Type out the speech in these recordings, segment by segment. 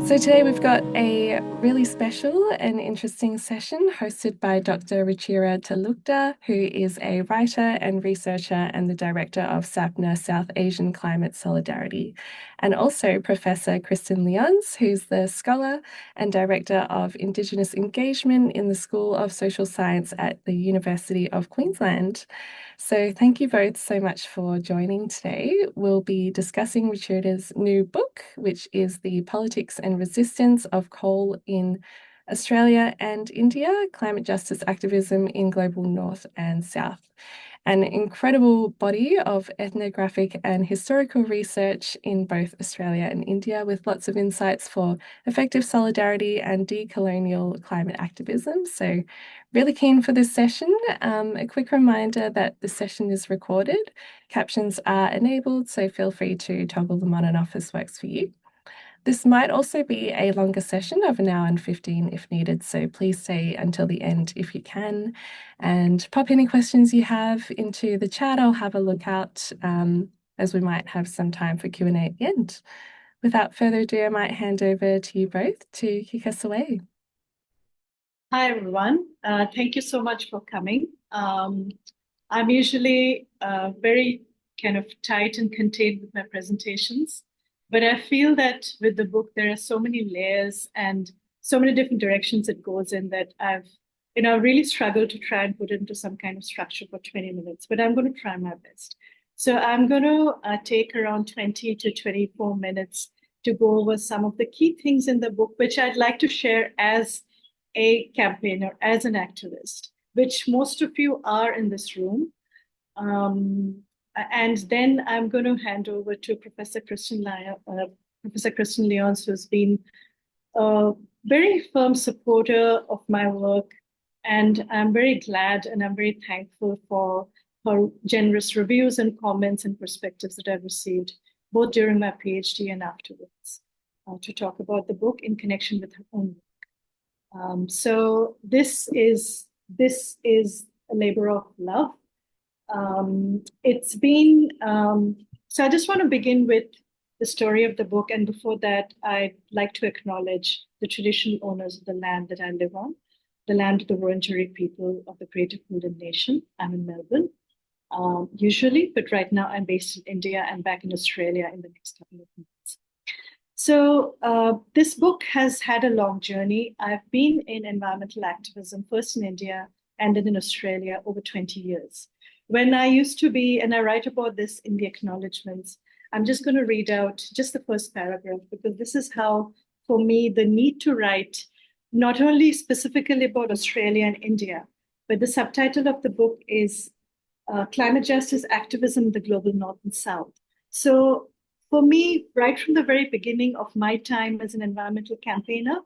So today we've got a really special and interesting session hosted by Dr. Ruchira Talukdar, who is a writer and researcher and the director of Sapna South Asian Climate Solidarity, and also Professor Kristen Lyons, who's the scholar and director of Indigenous engagement in the School of Social Science at the University of Queensland. So thank you both so much for joining today. We'll be discussing Ruchira's new book, which is The Politics and Resistance of Coal in Australia and India, Climate Justice Activism in Global North and South. An incredible body of ethnographic and historical research in both Australia and India, with lots of insights for effective solidarity and decolonial climate activism. So really keen for this session. A quick reminder that the session is recorded. Captions are enabled, so feel free to toggle them on and off as works for you. This might also be a longer session of 1 hour and 15 if needed, so please stay until the end if you can, and pop any questions you have into the chat. I'll have a look out as we might have some time for Q&A at the end. Without further ado, I might hand over to you both to kick us away. Hi, everyone. Thank you so much for coming. I'm usually very kind of tight and contained with my presentations, but I feel that with the book, there are so many layers and so many different directions it goes in that I've really struggled to try and put it into some kind of structure for 20 minutes, but I'm going to try my best. So I'm going to take around 20 to 24 minutes to go over some of the key things in the book, which I'd like to share as a campaigner, as an activist, which most of you are in this room. And then I'm going to hand over to Professor Kristen Lyons, who's been a very firm supporter of my work. And I'm very glad and I'm very thankful for her generous reviews and comments and perspectives that I've received, both during my PhD and afterwards, to talk about the book in connection with her own work. So this is a labor of love. So I just want to begin with the story of the book. And before that, I'd like to acknowledge the traditional owners of the land that I live on, the land of the Wurundjeri people of the Greater Kulin Nation. I'm in Melbourne, usually, but right now I'm based in India and back in Australia in the next couple of months. So this book has had a long journey. I've been in environmental activism, first in India and then in Australia, over 20 years. When I used to be, and I write about this in the acknowledgements, I'm just going to read out just the first paragraph, because this is how, for me, the need to write not only specifically about Australia and India, but the subtitle of the book is Climate Justice Activism in the Global North and South. So for me, right from the very beginning of my time as an environmental campaigner,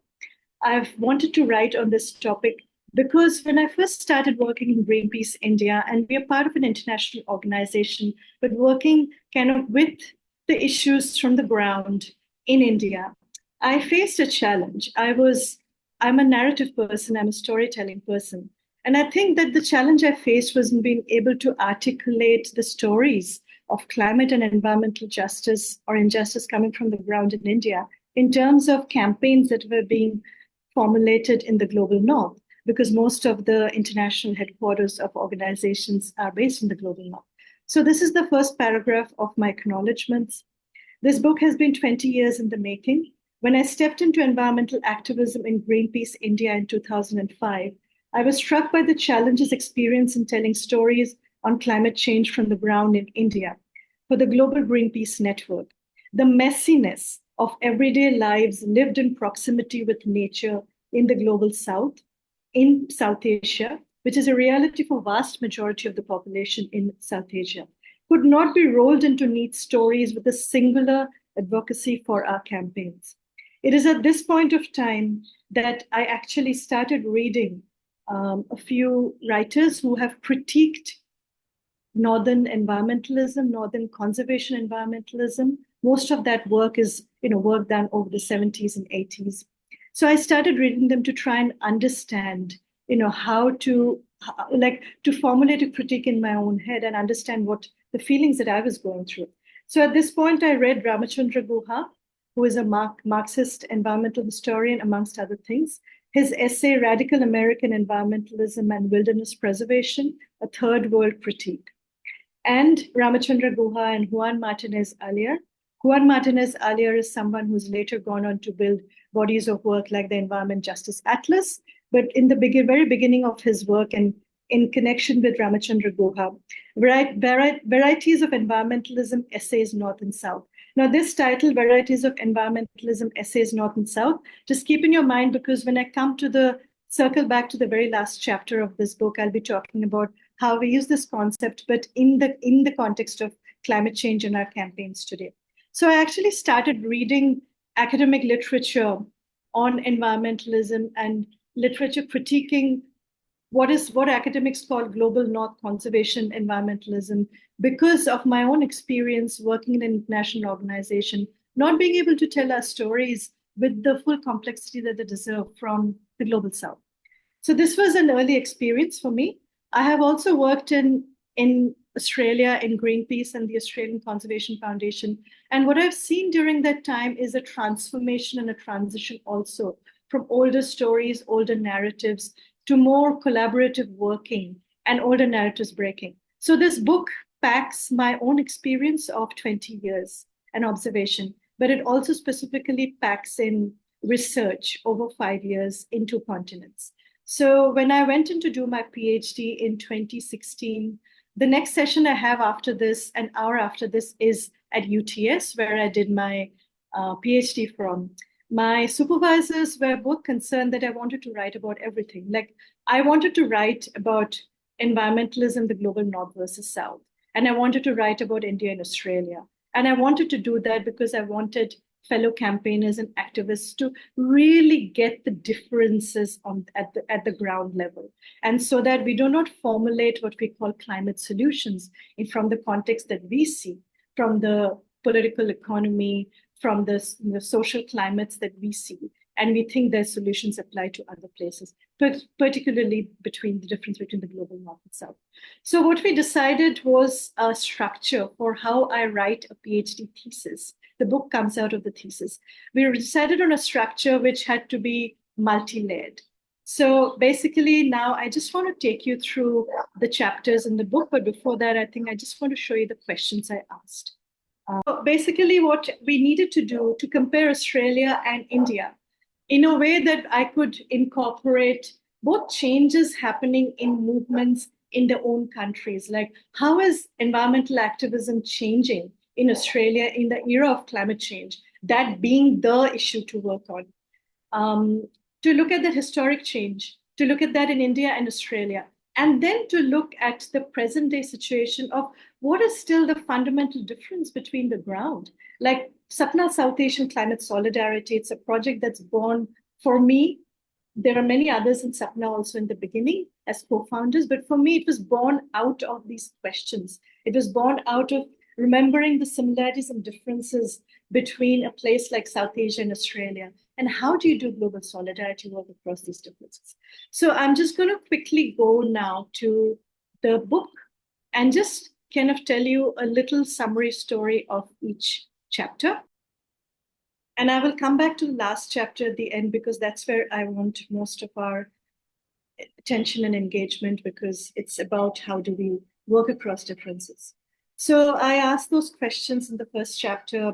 I've wanted to write on this topic because when I first started working in Greenpeace India, and we are part of an international organization, but working kind of with the issues from the ground in India, I faced a challenge. I'm a narrative person, I'm a storytelling person. And I think that the challenge I faced was in being able to articulate the stories of climate and environmental justice or injustice coming from the ground in India in terms of campaigns that were being formulated in the global north, because most of the international headquarters of organizations are based in the global north. So this is the first paragraph of my acknowledgements. This book has been 20 years in the making. When I stepped into environmental activism in Greenpeace India in 2005, I was struck by the challenges experienced in telling stories on climate change from the ground in India for the Global Greenpeace Network. The messiness of everyday lives lived in proximity with nature in the global south, in South Asia, which is a reality for vast majority of the population in South Asia, could not be rolled into neat stories with a singular advocacy for our campaigns. It is at this point of time that I actually started reading a few writers who have critiqued Northern environmentalism, Northern conservation environmentalism. Most of that work is work done over the 70s and 80s. So I started reading them to try and understand, how to formulate a critique in my own head and understand what the feelings that I was going through. So at this point, I read Ramachandra Guha, who is a Marxist environmental historian, amongst other things. His essay, Radical American Environmentalism and Wilderness Preservation, A Third World Critique. And Ramachandra Guha and Juan Martinez Alier. Juan Martinez Alier is someone who's later gone on to build bodies of work like the Environment Justice Atlas. But in the very beginning of his work and in connection with Ramachandra Guha, Varieties of Environmentalism, Essays North and South. Now, this title, Varieties of Environmentalism, Essays North and South, just keep in your mind, because when I come to circle back to the very last chapter of this book, I'll be talking about how we use this concept, but in the context of climate change in our campaigns today. So I actually started reading academic literature on environmentalism and literature critiquing what academics call global north conservation environmentalism, because of my own experience working in an international organization, not being able to tell our stories with the full complexity that they deserve from the global south. So this was an early experience for me. I have also worked in Australia in Greenpeace and the Australian Conservation Foundation. And what I've seen during that time is a transformation and a transition also from older stories, older narratives, to more collaborative working and older narratives breaking. So this book packs my own experience of 20 years and observation, but it also specifically packs in research over 5 years in 2 continents. So when I went in to do my PhD in 2016, the next session I have after this, an hour after this, is at UTS, where I did my PhD from. My supervisors were both concerned that I wanted to write about everything. Like, I wanted to write about environmentalism, the global north versus south. And I wanted to write about India and Australia. And I wanted to do that because I wanted fellow campaigners and activists to really get the differences at the ground level. And so that we do not formulate what we call climate solutions from the context that we see, from the political economy, from the social climates that we see. And we think their solutions apply to other places, but particularly between the difference between the global north and south. So what we decided was a structure for how I write a PhD thesis. The book comes out of the thesis. We decided on a structure which had to be multi-layered. So basically now I just want to take you through the chapters in the book, but before that, I think I just want to show you the questions I asked. Basically, what we needed to do to compare Australia and India in a way that I could incorporate both changes happening in movements in their own countries. Like, how is environmental activism changing in Australia in the era of climate change, that being the issue to work on? To look at that historic change, to look at that in India and Australia, and then to look at the present day situation of what is still the fundamental difference between the ground. Like Sapna South Asian Climate Solidarity, it's a project that's born for me. There are many others in Sapna also in the beginning as co-founders, but for me, it was born out of these questions. It was born out of remembering the similarities and differences between a place like South Asia and Australia. And how do you do global solidarity work across these differences? So I'm just going to quickly go now to the book and just kind of tell you a little summary story of each chapter. And I will come back to the last chapter at the end, because that's where I want most of our attention and engagement, because it's about how do we work across differences. So I asked those questions in the first chapter.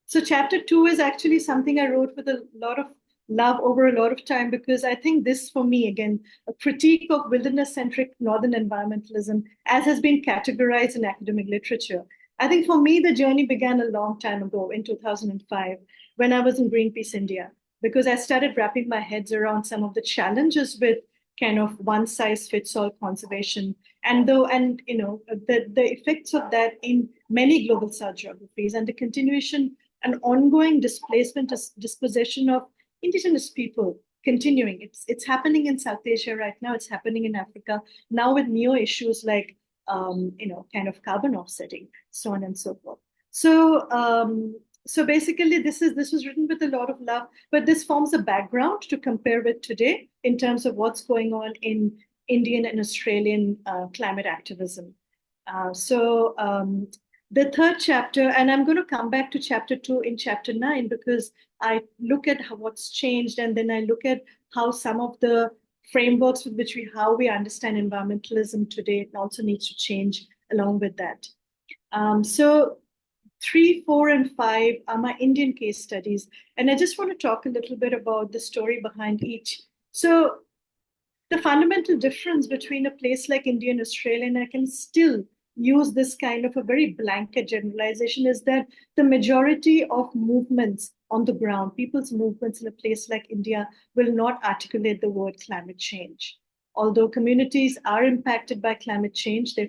So chapter 2 is actually something I wrote with a lot of love over a lot of time, because I think this, for me, again, a critique of wilderness-centric northern environmentalism, as has been categorized in academic literature. I think for me, the journey began a long time ago in 2005, when I was in Greenpeace India, because I started wrapping my heads around some of the challenges with kind of one-size-fits-all conservation, and the effects of that in many global south geographies, and the continuation and ongoing dispossession of indigenous people continuing. It's happening in South Asia right now. It's happening in Africa now with new issues like kind of carbon offsetting, so on and so forth. So basically, this was written with a lot of love, but this forms a background to compare with today in terms of what's going on in The third chapter, and I'm going to come back to chapter 2 in chapter 9 because I look at what's changed, and then I look at how some of the frameworks with which how we understand environmentalism today also needs to change along with that. So 3, 4, and 5 are my Indian case studies. And I just want to talk a little bit about the story behind each. So the fundamental difference between a place like India and Australia, and I can still use this kind of a very blanket generalization, is that the majority of movements on the ground, people's movements in a place like India, will not articulate the word climate change. Although communities are impacted by climate change, they're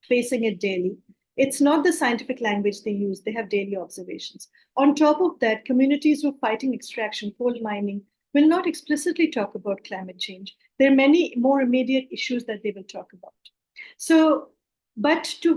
facing it daily. It's not the scientific language they use, they have daily observations. On top of that, communities who are fighting extraction, coal mining, will not explicitly talk about climate change. There are many more immediate issues that they will talk about. So,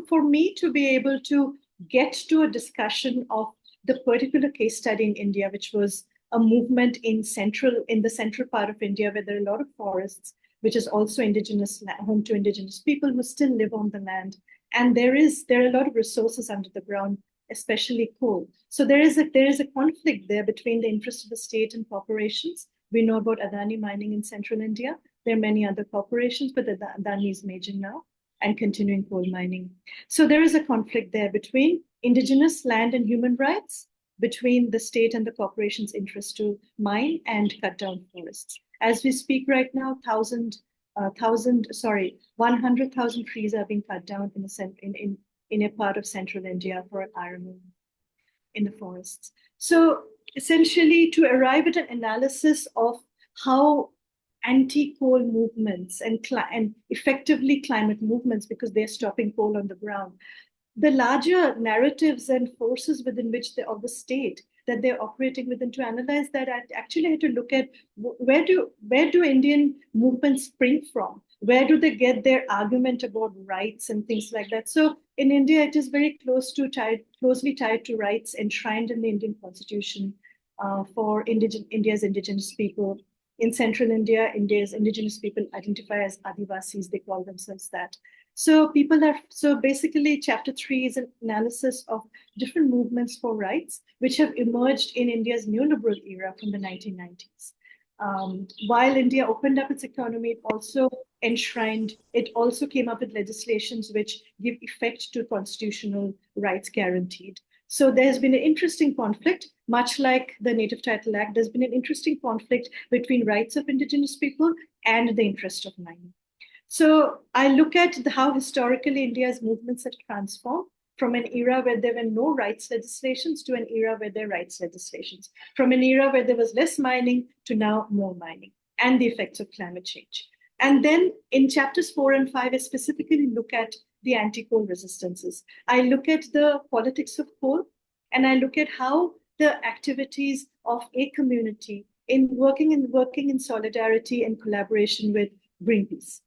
for me to be able to get to a discussion of the particular case study in India, which was a movement in the central part of India, where there are a lot of forests, which is also indigenous, home to indigenous people who still live on the land. And there are a lot of resources under the ground, especially coal. So there is a conflict there between the interests of the state and corporations. We know about Adani mining in central India. There are many other corporations, but Adani is major now and continuing coal mining. So there is a conflict there between indigenous land and human rights, between the state and the corporation's interest to mine and cut down forests. As we speak right now, 100,000 trees are being cut down in a part of central India for an iron ore in the forests. So essentially, to arrive at an analysis of how anti-coal movements and effectively climate movements, because they're stopping coal on the ground, the larger narratives and forces within which of the state that they're operating within, to analyze that, I actually had to look at where do Indian movements spring from? Where do they get their argument about rights and things like that? So in India, it is very closely tied to rights enshrined in the Indian Constitution for India's indigenous people. In central India, India's indigenous people identify as Adivasis, they call themselves that. So basically chapter 3 is an analysis of different movements for rights, which have emerged in India's neoliberal era from the 1990s. While India opened up its economy, it also came up with legislations which give effect to constitutional rights guaranteed. So there's been an interesting conflict, much like the Native Title Act, there's been an interesting conflict between rights of indigenous people and the interest of mining. So I look at how historically India's movements have transformed from an era where there were no rights legislations to an era where there are rights legislations, from an era where there was less mining to now more mining, and the effects of climate change. And then in chapters 4 and 5, I specifically look at the anti-coal resistances. I look at the politics of coal, and I look at how the activities of a community in working in solidarity and collaboration with Greenpeace.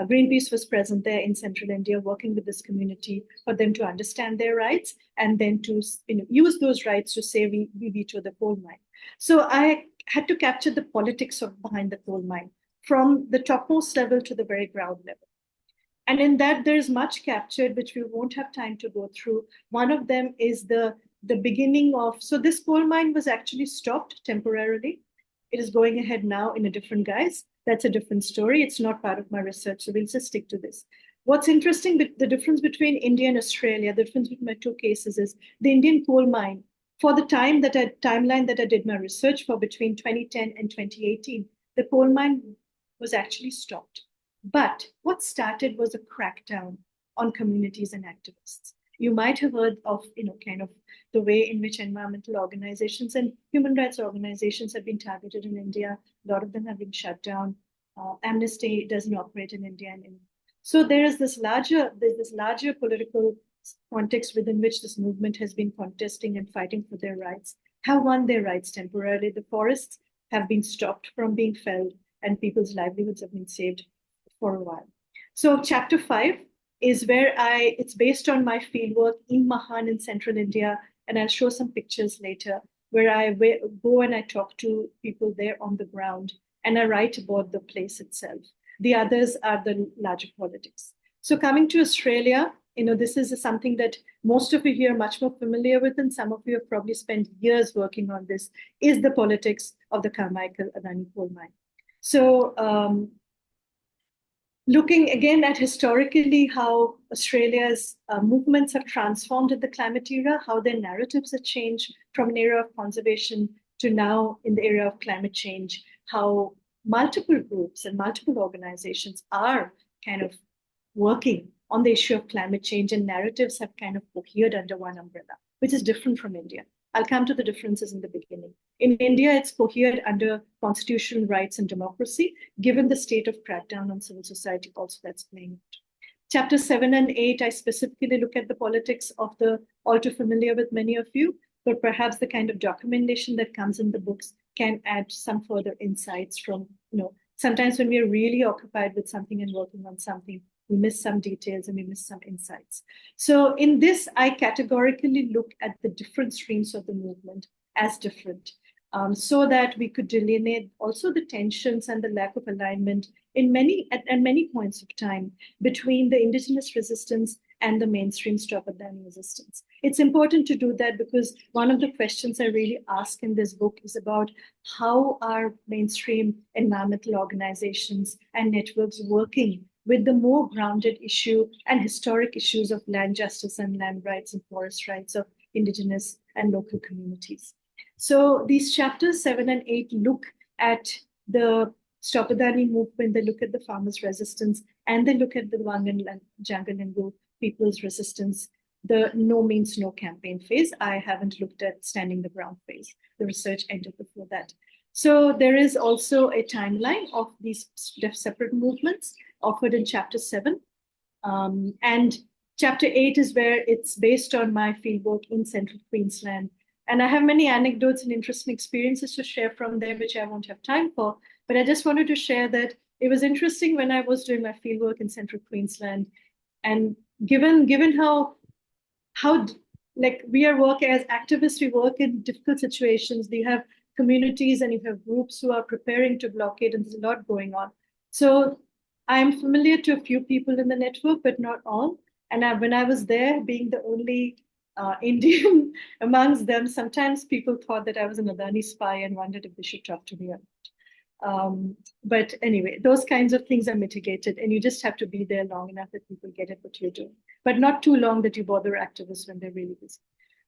Greenpeace was present there in central India, working with this community for them to understand their rights and then to use those rights to say we veto the coal mine. So I had to capture the politics behind the coal mine from the topmost level to the very ground level. And in that, there's much captured, which we won't have time to go through. One of them is the beginning of, so this coal mine was actually stopped temporarily. It is going ahead now in a different guise. That's a different story. It's not part of my research, so we'll just stick to this. What's interesting, the difference between India and Australia, the difference between my two cases is the Indian coal mine, for the timeline that I did my research for between 2010 and 2018, the coal mine was actually stopped. But what started was a crackdown on communities and activists. You might have heard of, kind of the way in which environmental organizations and human rights organizations have been targeted in India. A lot of them have been shut down. Amnesty doesn't operate in India anymore. So there's this larger political context within which this movement has been contesting and fighting for their rights, have won their rights temporarily. The forests have been stopped from being felled and people's livelihoods have been saved for a while. So chapter 5 is where it's based on my fieldwork in Mahan in central India, and I'll show some pictures later, where I go and I talk to people there on the ground, and I write about the place itself. The others are the larger politics. So coming to Australia, This is something that most of you here are much more familiar with, and some of you have probably spent years working on this, is the politics of the Carmichael Adani coal mine. So looking again at historically how Australia's movements have transformed in the climate era, how their narratives have changed from an era of conservation to now in the era of climate change, how multiple groups and multiple organizations are kind of working on the issue of climate change, and narratives have kind of cohered under one umbrella, which is different from India. I'll come to the differences in the beginning. In India, it's cohered under constitutional rights and democracy, given the state of crackdown on civil society also that's playing out. Chapter 7 and 8, I specifically look at the politics of the all too familiar with many of you, but perhaps the kind of documentation that comes in the books can add some further insights from, sometimes when we are really occupied with something and working on something, we miss some details and we miss some insights. So in this, I categorically look at the different streams of the movement as different, so that we could delineate also the tensions and the lack of alignment at many points of time between the Indigenous resistance and the mainstream Stop Adani resistance. It's important to do that because one of the questions I really ask in this book is about how are mainstream environmental organizations and networks working with the more grounded issue and historic issues of land justice and land rights and forest rights of Indigenous and local communities. So these chapters 7 and 8 look at the Stop Adani movement, they look at the farmers' resistance, and they look at the Wangan and Jangalingu people's resistance, the no means no campaign phase. I haven't looked at standing the ground phase. The research ended before that. So there is also a timeline of these separate movements offered in chapter 7. And chapter 8 is where it's based on my fieldwork in central Queensland. And I have many anecdotes and interesting experiences to share from there, which I won't have time for. But I just wanted to share that it was interesting when I was doing my fieldwork in central Queensland. And given how like we are working as activists, we work in difficult situations. You have communities and you have groups who are preparing to blockade, and there's a lot going on. So I'm familiar to a few people in the network, but not all. And when I was there, being the only Indian amongst them, sometimes people thought that I was an Adani spy and wondered if they should talk to me or not. But anyway, those kinds of things are mitigated, and you just have to be there long enough that people get it what you're doing, but not too long that you bother activists when they're really busy.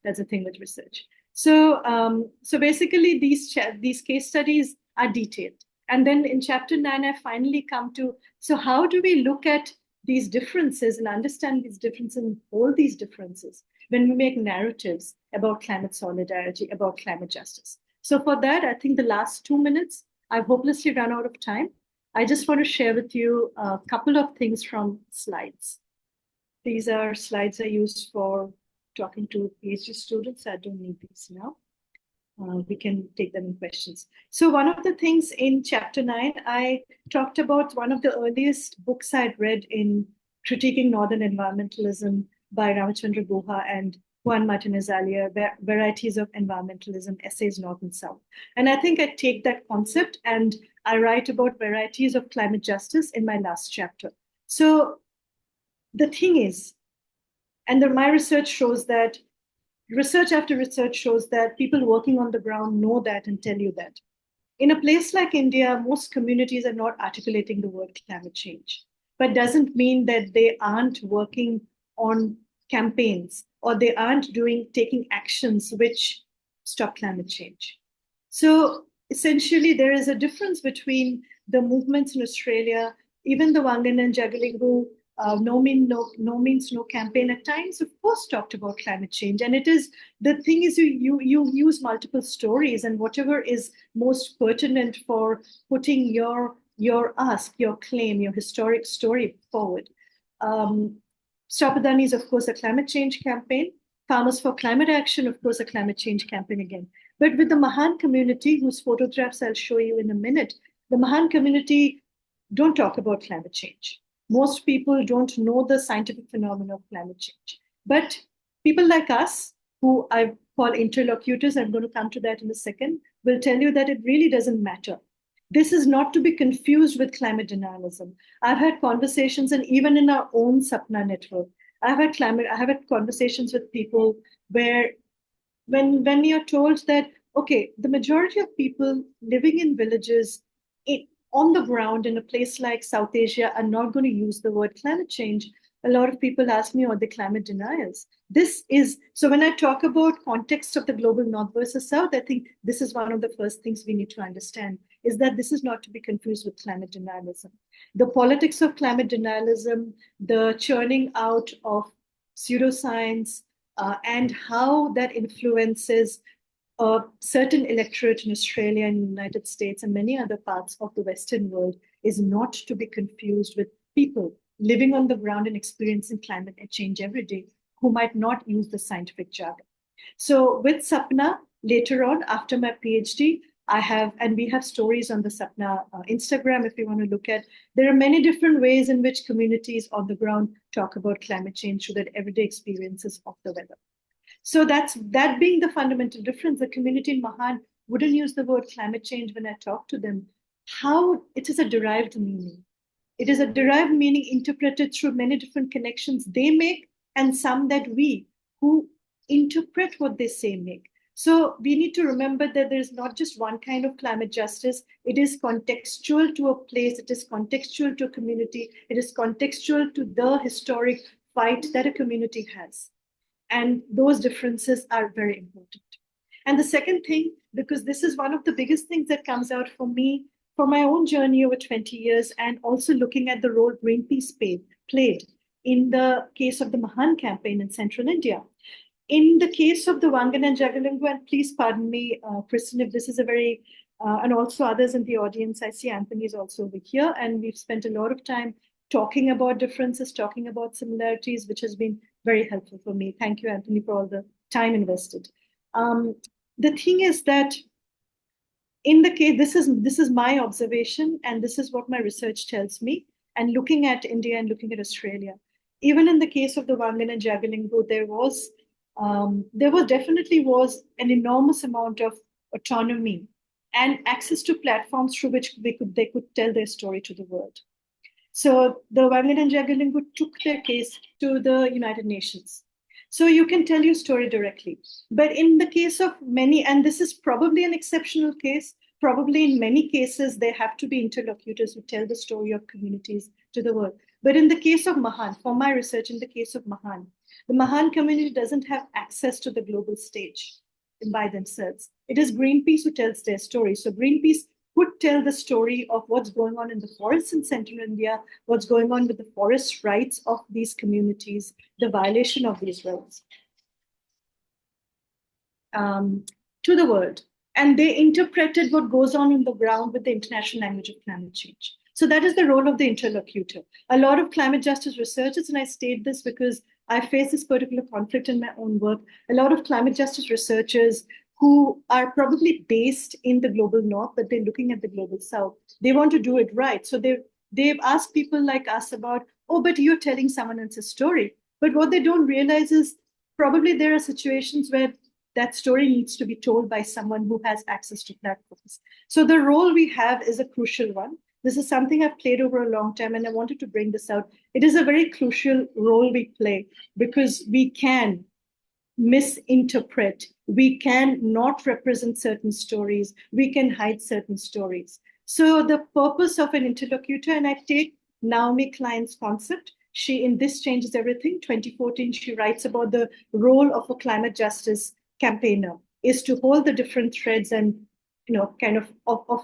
That's the thing with research. So basically, these case studies are detailed. And then in chapter 9, I finally come to, so how do we look at these differences and understand these differences and all these differences when we make narratives about climate solidarity, about climate justice? So for that, I think the last 2 minutes, I've hopelessly run out of time. I just want to share with you a couple of things from slides. These are slides I used for talking to PhD students. I don't need these now. We can take them in questions. So one of the things in chapter 9, I talked about one of the earliest books I'd read in critiquing Northern environmentalism by Ramachandra Guha and Juan Martinez Alia, Varieties of Environmentalism, Essays North and South. And I think I take that concept and I write about varieties of climate justice in my last chapter. So the thing is, and my research shows that, research after research shows that people working on the ground know that and tell you that. In a place like India, most communities are not articulating the word climate change, but doesn't mean that they aren't working on campaigns or they aren't taking actions which stop climate change. So essentially, there is a difference between the movements in Australia, even the Wangan and Jagalingu no means no campaign at times, of course, talked about climate change. And it is, the thing is, you use multiple stories and whatever is most pertinent for putting your ask, your claim, your historic story forward. Stop Adani is, of course, a climate change campaign. Farmers for Climate Action, of course, a climate change campaign again. But with the Mahan community, whose photographs I'll show you in a minute, the Mahan community don't talk about climate change. Most people don't know the scientific phenomena of climate change. But people like us, who I call interlocutors, I'm going to come to that in a second, will tell you that it really doesn't matter. This is not to be confused with climate denialism. I've had conversations, and even in our own Sapna network, I have had conversations with people where when you're told that, okay, the majority of people living in villages in, on the ground in a place like South Asia are not going to use the word climate change. A lot of people ask me, are they climate deniers? This is so when I talk about context of the global north versus south, I think this is one of the first things we need to understand is that this is not to be confused with climate denialism. The politics of climate denialism, the churning out of pseudoscience, and how that influences a certain electorate in Australia and the United States and many other parts of the Western world is not to be confused with people living on the ground and experiencing climate change every day who might not use the scientific jargon. So with Sapna, later on, after my PhD, I have, and we have stories on the Sapna Instagram if you want to look at. There are many different ways in which communities on the ground talk about climate change through their everyday experiences of the weather. So that being the fundamental difference. The community in Mahan wouldn't use the word climate change when I talk to them. How it is a derived meaning. It is a derived meaning interpreted through many different connections they make and some that we who interpret what they say make. So we need to remember that there is not just one kind of climate justice. It is contextual to a place, it is contextual to a community, it is contextual to the historic fight that a community has. And those differences are very important. And the second thing, because this is one of the biggest things that comes out for me for my own journey over 20 years, and also looking at the role Greenpeace played in the case of the Mahan campaign in central India. In the case of the Wangan and Jagalingu, and please pardon me, Kristen, if this is a very, and also others in the audience, I see Anthony is also over here, and we've spent a lot of time talking about differences, talking about similarities, which has been very helpful for me. Thank you, Anthony, for all the time invested. The thing is that in the case, this is my observation, and this is what my research tells me. And looking at India and looking at Australia, even in the case of the Wangan and Jagalingu, there was definitely was an enormous amount of autonomy and access to platforms through which they could tell their story to the world. So the Wangan and Jagalingu took their case to the United Nations. So you can tell your story directly. But in the case of many, and this is probably an exceptional case, probably in many cases, there have to be interlocutors who tell the story of communities to the world. But in the case of Mahan, for my research, in the case of Mahan, the Mahan community doesn't have access to the global stage by themselves. It is Greenpeace who tells their story. So Greenpeace could tell the story of what's going on in the forests in central India, what's going on with the forest rights of these communities, the violation of these rights to the world. And they interpreted what goes on the ground with the international language of climate change. So that is the role of the interlocutor. A lot of climate justice researchers, and I state this because I face this particular conflict in my own work, a lot of climate justice researchers who are probably based in the global north, but they're looking at the global south. They want to do it right. So they've asked people like us about, oh, but you're telling someone else's story. But what they don't realize is probably there are situations where that story needs to be told by someone who has access to platforms. So the role we have is a crucial one. This is something I've played over a long time, and I wanted to bring this out. It is a very crucial role we play because we can misinterpret, we can not represent certain stories, we can hide certain stories. So the purpose of an interlocutor, and I take Naomi Klein's concept, she in This Changes Everything, 2014, she writes about the role of a climate justice campaigner is to hold the different threads and kind of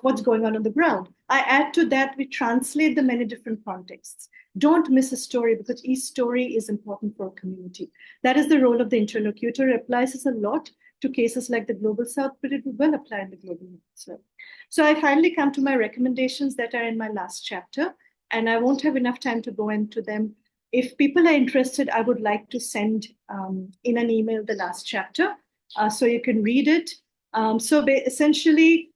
what's going on the ground. I add to that, we translate the many different contexts. Don't miss a story because each story is important for a community. That is the role of the interlocutor. It applies a lot to cases like the Global South, but it will well apply in the Global North as well. So I finally come to my recommendations that are in my last chapter, and I won't have enough time to go into them. If people are interested, I would like to send in an email the last chapter so you can read it. Essentially,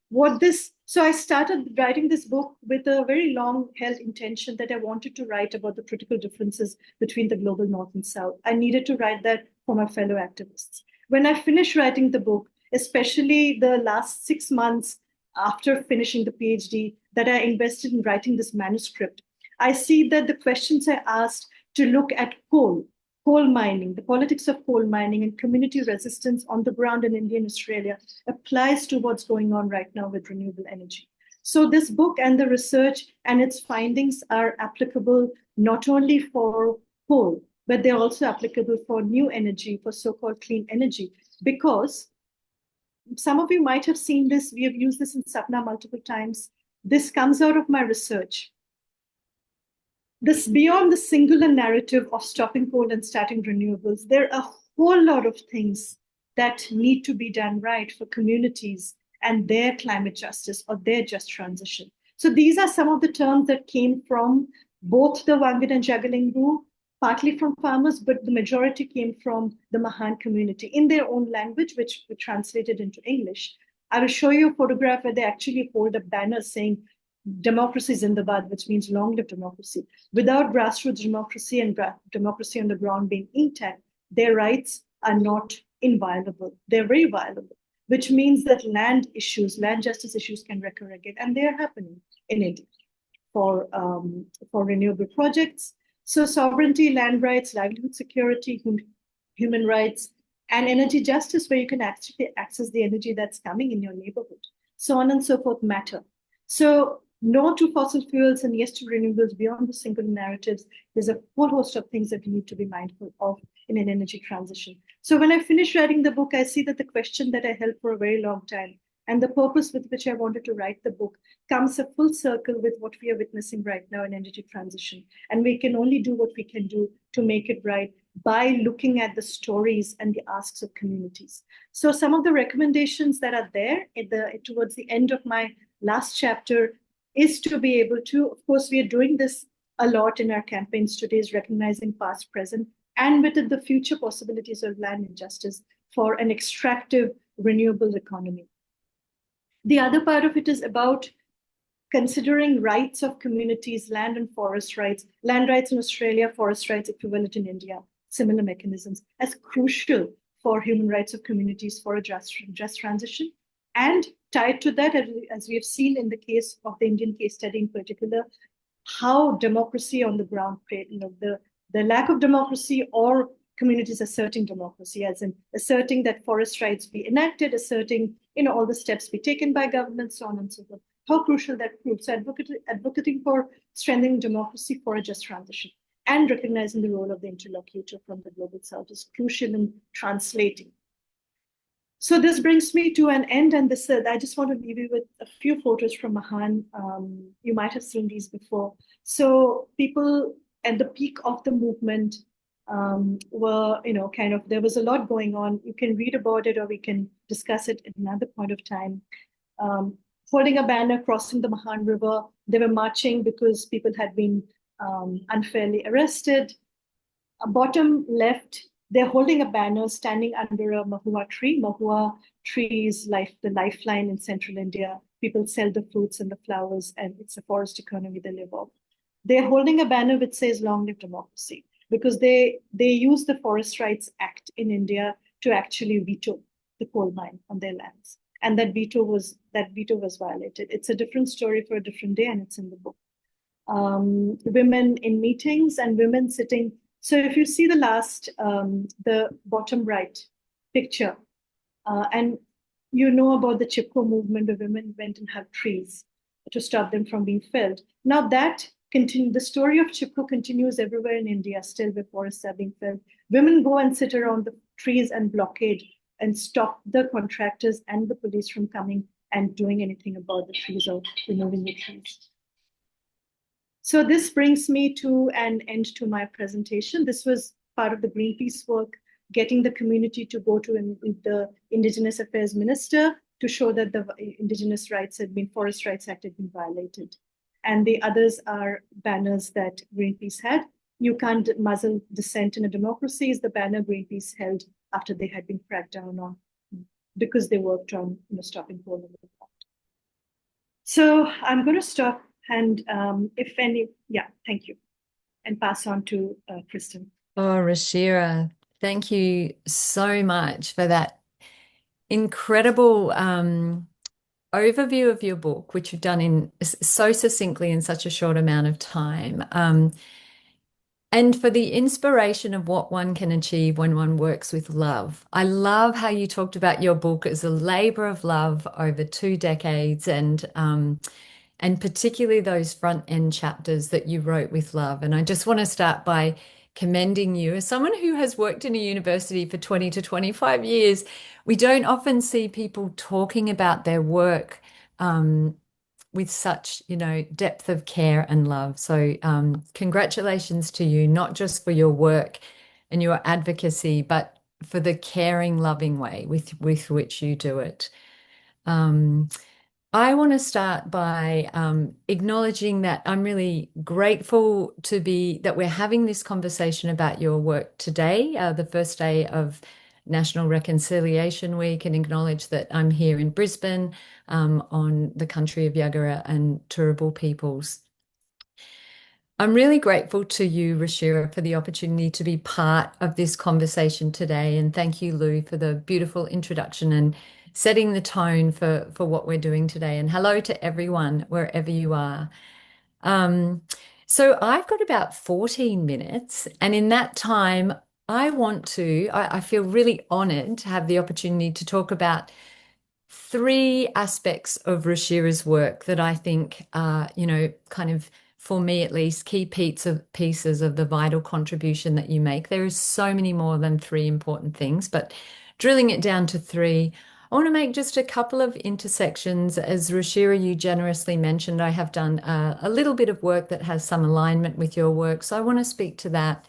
so I started writing this book with a very long-held intention that I wanted to write about the critical differences between the global North and South. I needed to write that for my fellow activists. When I finished writing the book, especially the last 6 months after finishing the PhD that I invested in writing this manuscript, I see that the questions I asked to look at coal coal mining, the politics of coal mining and community resistance on the ground in India and Australia applies to what's going on right now with renewable energy. So this book and the research and its findings are applicable not only for coal, but they're also applicable for new energy, for so-called clean energy, because some of you might have seen this. We have used this in Sapna multiple times. This comes out of my research. This beyond the singular narrative of stopping coal and starting renewables, there are a whole lot of things that need to be done right for communities and their climate justice or their just transition. So these are some of the terms that came from both the Wangan and Jagalingu, partly from farmers, but the majority came from the Mahan community in their own language, which we translated into English. I will show you a photograph where they actually hold a banner saying democracy Zindabad, which means long live democracy. Without grassroots democracy and democracy on the ground being intact, their rights are not inviolable. They're very violable, which means that land issues, land justice issues can recur again. And they're happening in India for renewable projects. So sovereignty, land rights, livelihood security, human rights, and energy justice, where you can actually access the energy that's coming in your neighborhood. So on and so forth matter. So no to fossil fuels and yes to renewables beyond the single narratives. There's a whole host of things that we need to be mindful of in an energy transition. So when I finish writing the book, I see that the question that I held for a very long time and the purpose with which I wanted to write the book comes a full circle with what we are witnessing right now in energy transition. And we can only do what we can do to make it right by looking at the stories and the asks of communities. So some of the recommendations that are there towards the end of my last chapter is to be able to, of course, we are doing this a lot in our campaigns today, is recognizing past, present, and with it, the future possibilities of land injustice for an extractive renewable economy. The other part of it is about considering rights of communities, land and forest rights, land rights in Australia, forest rights equivalent in India, similar mechanisms, as crucial for human rights of communities for a just transition. And tied to that, as we have seen in the case of the Indian case study in particular, how democracy on the ground, the lack of democracy or communities asserting democracy, as in asserting that forest rights be enacted, asserting all the steps be taken by government, so on and so forth. How crucial that proves. So advocating for strengthening democracy for a just transition and recognizing the role of the interlocutor from the global south is crucial in translating. So this brings me to an end, and I just want to leave you with a few photos from Mahan. You might have seen these before. So people at the peak of the movement were, there was a lot going on. You can read about it or we can discuss it at another point of time. Holding a banner, crossing the Mahan River. They were marching because people had been unfairly arrested. Bottom left, they're holding a banner standing under a mahua tree. Mahua tree is the lifeline in central India. People sell the fruits and the flowers, and it's a forest economy they live off. They're holding a banner which says "Long live democracy," because they use the Forest Rights Act in India to actually veto the coal mine on their lands. And that veto was violated. It's a different story for a different day, and it's in the book. Women in meetings and women sitting. So if you see the bottom right picture, and you know about the Chipko movement where women went and hugged trees to stop them from being felled. Now the story of Chipko continues everywhere in India, still where forests are being felled. Women go and sit around the trees and blockade and stop the contractors and the police from coming and doing anything about the trees or removing the trees. So this brings me to an end to my presentation. This was part of the Greenpeace work, getting the community to go to the Indigenous Affairs Minister to show that the Forest Rights Act had been violated. And the others are banners that Greenpeace had. You can't muzzle dissent in a democracy is the banner Greenpeace held after they had been cracked down on because they worked on stopping coal in the ground. So I'm going to stop and thank you, and pass on to Kristen. Oh, Ruchira, thank you so much for that incredible overview of your book, which you've done in so succinctly in such a short amount of time. And for the inspiration of what one can achieve when one works with love. I love how you talked about your book as a labor of love over 2 decades, and particularly those front end chapters that you wrote with love. And I just want to start by commending you as someone who has worked in a university for 20 to 25 years. We don't often see people talking about their work with such, depth of care and love. So congratulations to you, not just for your work and your advocacy, but for the caring, loving way with which you do it. I want to start by acknowledging that I'm really grateful that we're having this conversation about your work today, the first day of National Reconciliation Week, and acknowledge that I'm here in Brisbane on the country of Yagara and Turrbal peoples. I'm really grateful to you, Ruchira, for the opportunity to be part of this conversation today. And thank you, Lou, for the beautiful introduction and setting the tone for what we're doing today. And hello to everyone, wherever you are. So I've got about 14 minutes. And in that time, I feel really honored to have the opportunity to talk about three aspects of Ruchira's work that I think are, kind of, for me at least, key pieces of the vital contribution that you make. There is so many more than three important things, but drilling it down to three, I want to make just a couple of intersections. As Ruchira, you generously mentioned, I have done a little bit of work that has some alignment with your work, so I want to speak to that.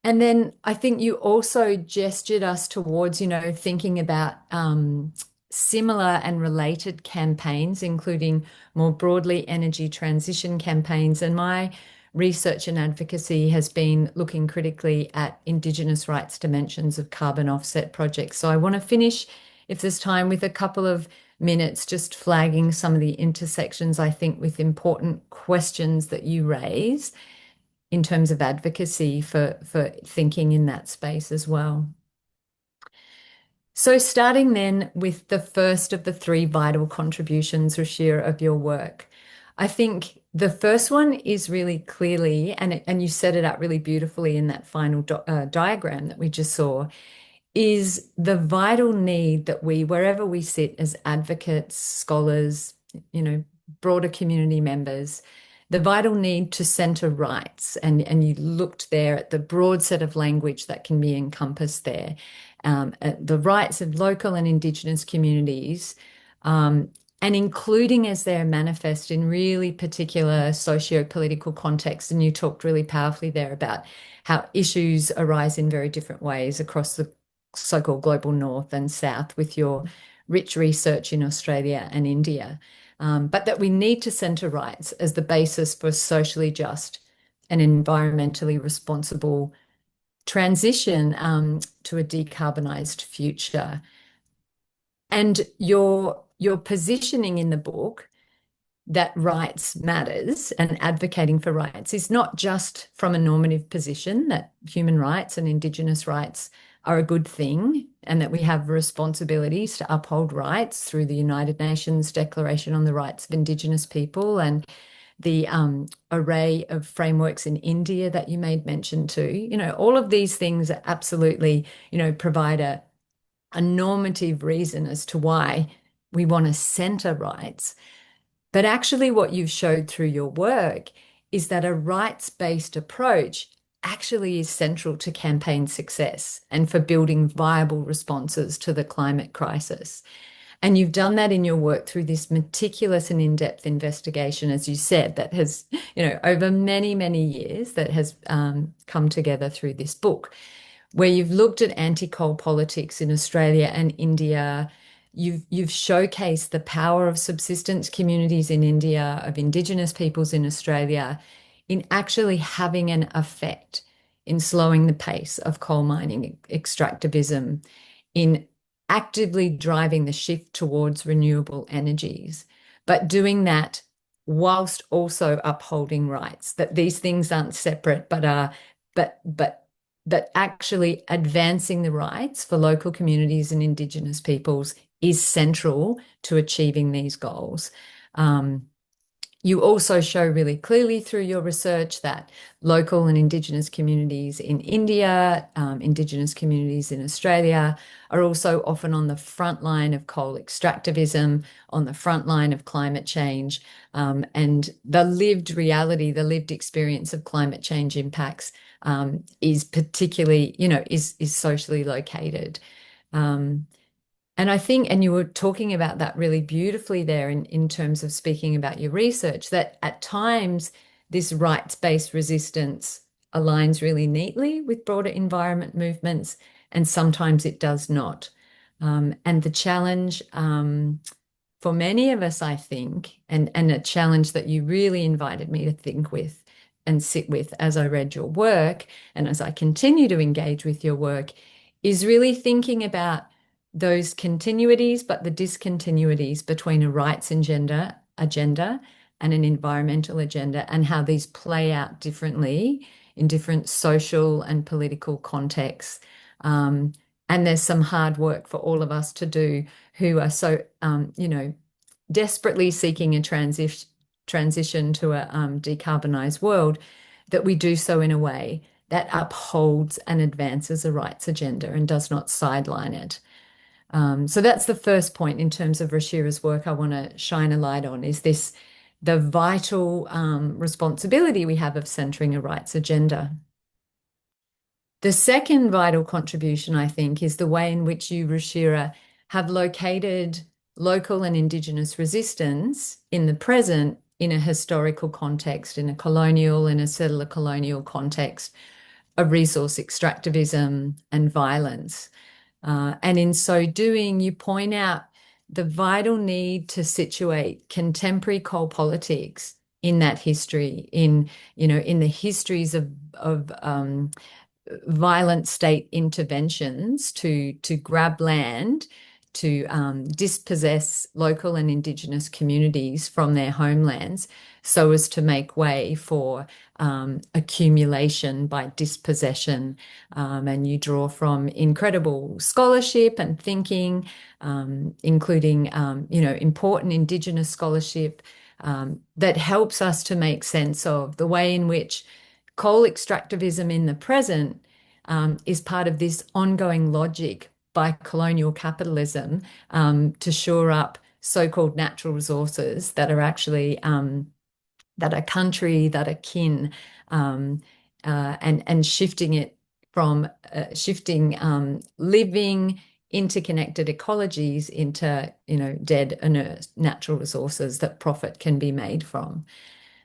And then I think you also gestured us towards, thinking about similar and related campaigns, including more broadly energy transition campaigns. And my research and advocacy has been looking critically at Indigenous rights dimensions of carbon offset projects. So I want to finish, if there's time, with a couple of minutes just flagging some of the intersections, I think, with important questions that you raise in terms of advocacy for thinking in that space as well. So starting then with the first of the three vital contributions, Ruchira, of your work, I think the first one is really clearly, and you set it up really beautifully in that final diagram that we just saw, is the vital need that we, wherever we sit as advocates, scholars, broader community members, the vital need to centre rights. And you looked there at the broad set of language that can be encompassed there. The rights of local and Indigenous communities, and including as they're manifest in really particular socio-political contexts. And you talked really powerfully there about how issues arise in very different ways across the so-called global north and south with your rich research in Australia and India. But that we need to centre rights as the basis for socially just and environmentally responsible transition to a decarbonised future. And your positioning in the book that rights matters and advocating for rights is not just from a normative position that human rights and Indigenous rights are a good thing and that we have responsibilities to uphold rights through the United Nations Declaration on the Rights of Indigenous People and the array of frameworks in India that you made mention to. All of these things absolutely, provide a normative reason as to why we want to centre rights. But actually what you've showed through your work is that a rights-based approach actually is central to campaign success and for building viable responses to the climate crisis. And you've done that in your work through this meticulous and in-depth investigation, as you said, that has, over many, many years, that has come together through this book, where you've looked at anti-coal politics in Australia and India. You've showcased the power of subsistence communities in India, of Indigenous peoples in Australia, in actually having an effect in slowing the pace of coal mining extractivism, in actively driving the shift towards renewable energies, but doing that whilst also upholding rights, that these things aren't separate, but that actually advancing the rights for local communities and Indigenous peoples is central to achieving these goals. You also show really clearly through your research that local and Indigenous communities in India, Indigenous communities in Australia are also often on the front line of coal extractivism, on the front line of climate change, and the lived reality, the lived experience of climate change impacts is particularly, is socially located. And I think, and you were talking about that really beautifully there in terms of speaking about your research, that at times this rights-based resistance aligns really neatly with broader environment movements, and sometimes it does not. And the challenge for many of us, I think, and a challenge that you really invited me to think with and sit with as I read your work and as I continue to engage with your work, is really thinking about those continuities, but the discontinuities between a rights agenda and an environmental agenda, and how these play out differently in different social and political contexts. And there's some hard work for all of us to do who are so, desperately seeking a transition to a decarbonised world, that we do so in a way that upholds and advances a rights agenda and does not sideline it. So that's the first point in terms of Ruchira's work I want to shine a light on, is the vital responsibility we have of centering a rights agenda. The second vital contribution, I think, is the way in which you, Ruchira, have located local and Indigenous resistance in the present in a historical context, in a colonial and a settler colonial context of resource extractivism and violence. And in so doing, you point out the vital need to situate contemporary coal politics in that history, in the histories of violent state interventions to grab land, to dispossess local and Indigenous communities from their homelands, so as to make way for accumulation by dispossession. And you draw from incredible scholarship and thinking, including important Indigenous scholarship that helps us to make sense of the way in which coal extractivism in the present is part of this ongoing logic by colonial capitalism to shore up so-called natural resources that are actually that are country, that are kin, and shifting it from living interconnected ecologies into dead inert natural resources that profit can be made from.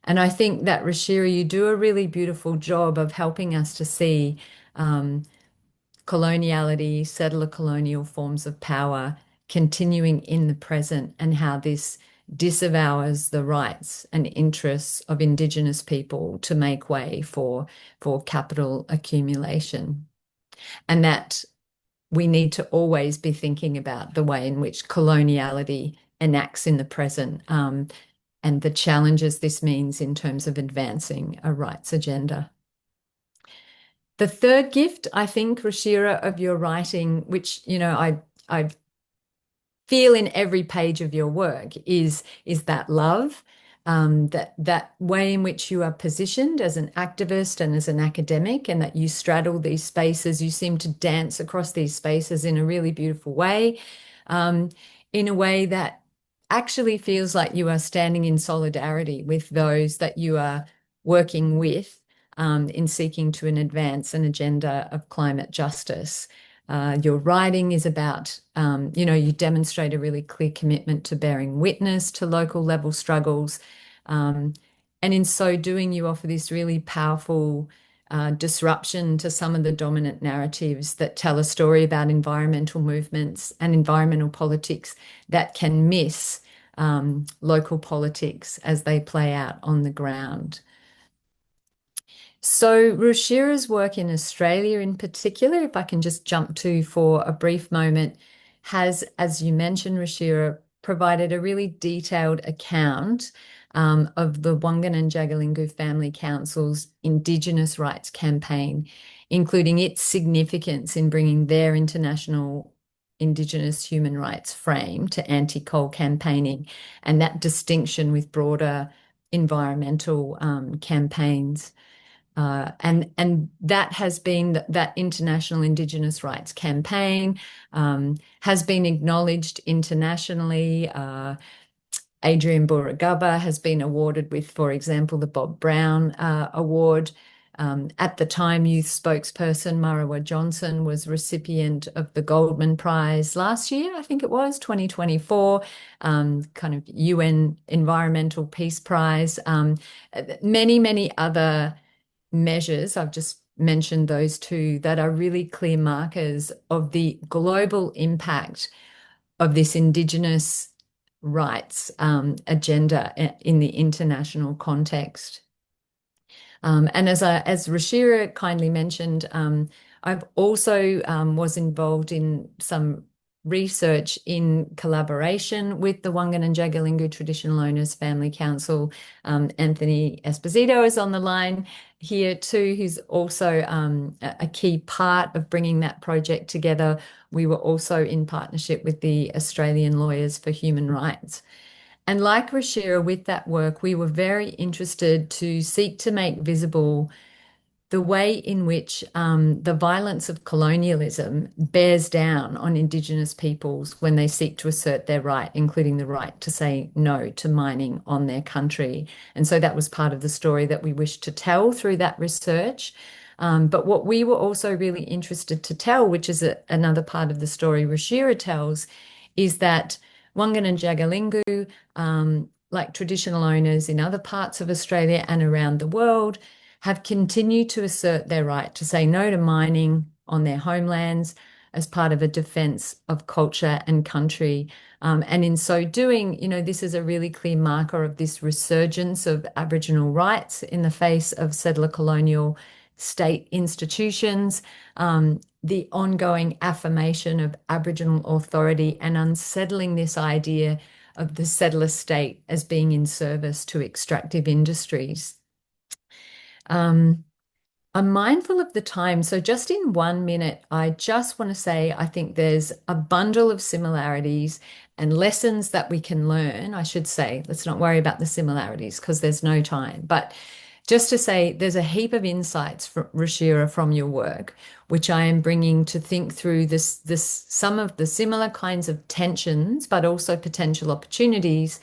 And I think that, Ruchira, you do a really beautiful job of helping us to see coloniality, settler colonial forms of power continuing in the present, and how this disavows the rights and interests of Indigenous people to make way for capital accumulation. And that we need to always be thinking about the way in which coloniality enacts in the present, and the challenges this means in terms of advancing a rights agenda. The third gift, I think, Ruchira, of your writing, which I feel in every page of your work, is that love, that way in which you are positioned as an activist and as an academic, and that you straddle these spaces. You seem to dance across these spaces in a really beautiful way, in a way that actually feels like you are standing in solidarity with those that you are working with in seeking to advance an agenda of climate justice. Your writing is about, you demonstrate a really clear commitment to bearing witness to local level struggles. And in so doing, you offer this really powerful disruption to some of the dominant narratives that tell a story about environmental movements and environmental politics that can miss local politics as they play out on the ground. So Ruchira's work in Australia in particular, if I can just jump to for a brief moment, has, as you mentioned, Ruchira, provided a really detailed account of the Wangan Jagalingou Family Council's Indigenous rights campaign, including its significance in bringing their international Indigenous human rights frame to anti-coal campaigning, and that distinction with broader environmental campaigns. And that has been that International Indigenous Rights Campaign has been acknowledged internationally. Adrian Burragubba has been awarded with, for example, the Bob Brown Award. At the time, youth spokesperson Marawa Johnson was recipient of the Goldman Prize last year, I think it was 2024, kind of UN Environmental Peace Prize. Many, many other measures, I've just mentioned those two, that are really clear markers of the global impact of this Indigenous rights agenda in the international context. And as Ruchira kindly mentioned, I've also was involved in some research in collaboration with the Wangan and Jagalingou Traditional Owners Family Council. Anthony Esposito is on the line here too, who's also a key part of bringing that project together. We were also in partnership with the Australian Lawyers for Human Rights. And like Ruchira, with that work, we were very interested to seek to make visible the way in which the violence of colonialism bears down on Indigenous peoples when they seek to assert their right, including the right to say no to mining on their country. And so that was part of the story that we wished to tell through that research. But what we were also really interested to tell, which is another part of the story Ruchira tells, is that Wangan and Jagalingou, like traditional owners in other parts of Australia and around the world, have continued to assert their right to say no to mining on their homelands as part of a defence of culture and country. And in so doing, this is a really clear marker of this resurgence of Aboriginal rights in the face of settler colonial state institutions, the ongoing affirmation of Aboriginal authority and unsettling this idea of the settler state as being in service to extractive industries. I'm mindful of the time, so just in 1 minute, I just want to say I think there's a bundle of similarities and lessons that we can learn, I should say. Let's not worry about the similarities because there's no time. But just to say there's a heap of insights, Ruchira, from your work, which I am bringing to think through some of the similar kinds of tensions, but also potential opportunities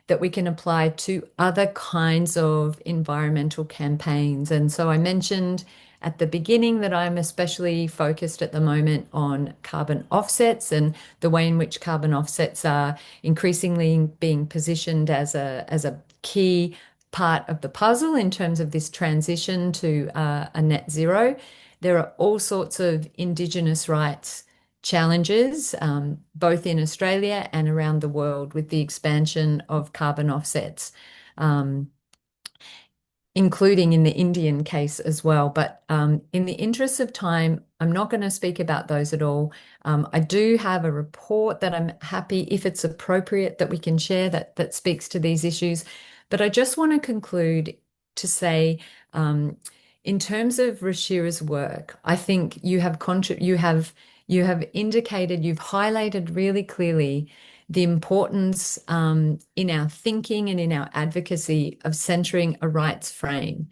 that we can apply to other kinds of environmental campaigns. And so I mentioned at the beginning that I'm especially focused at the moment on carbon offsets and the way in which carbon offsets are increasingly being positioned as a key part of the puzzle in terms of this transition to a net zero. There are all sorts of Indigenous rights challenges, both in Australia and around the world, with the expansion of carbon offsets, including in the Indian case as well. But in the interest of time, I'm not going to speak about those at all. I do have a report that I'm happy, if it's appropriate, that we can share that speaks to these issues. But I just want to conclude to say, in terms of Ruchira's work, I think you have indicated, you've highlighted really clearly the importance in our thinking and in our advocacy of centering a rights frame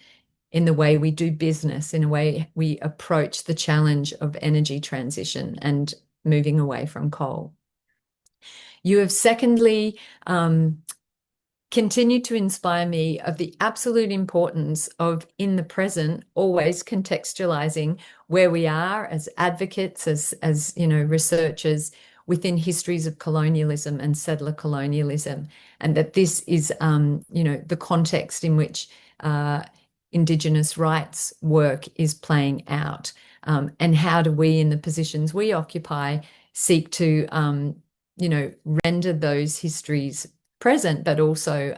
in the way we do business, in a way we approach the challenge of energy transition and moving away from coal. You have secondly continued to inspire me of the absolute importance of, in the present, always contextualizing where we are as advocates, as researchers within histories of colonialism and settler colonialism, and that this is the context in which Indigenous rights work is playing out, and how do we, in the positions we occupy, seek to render those histories present, but also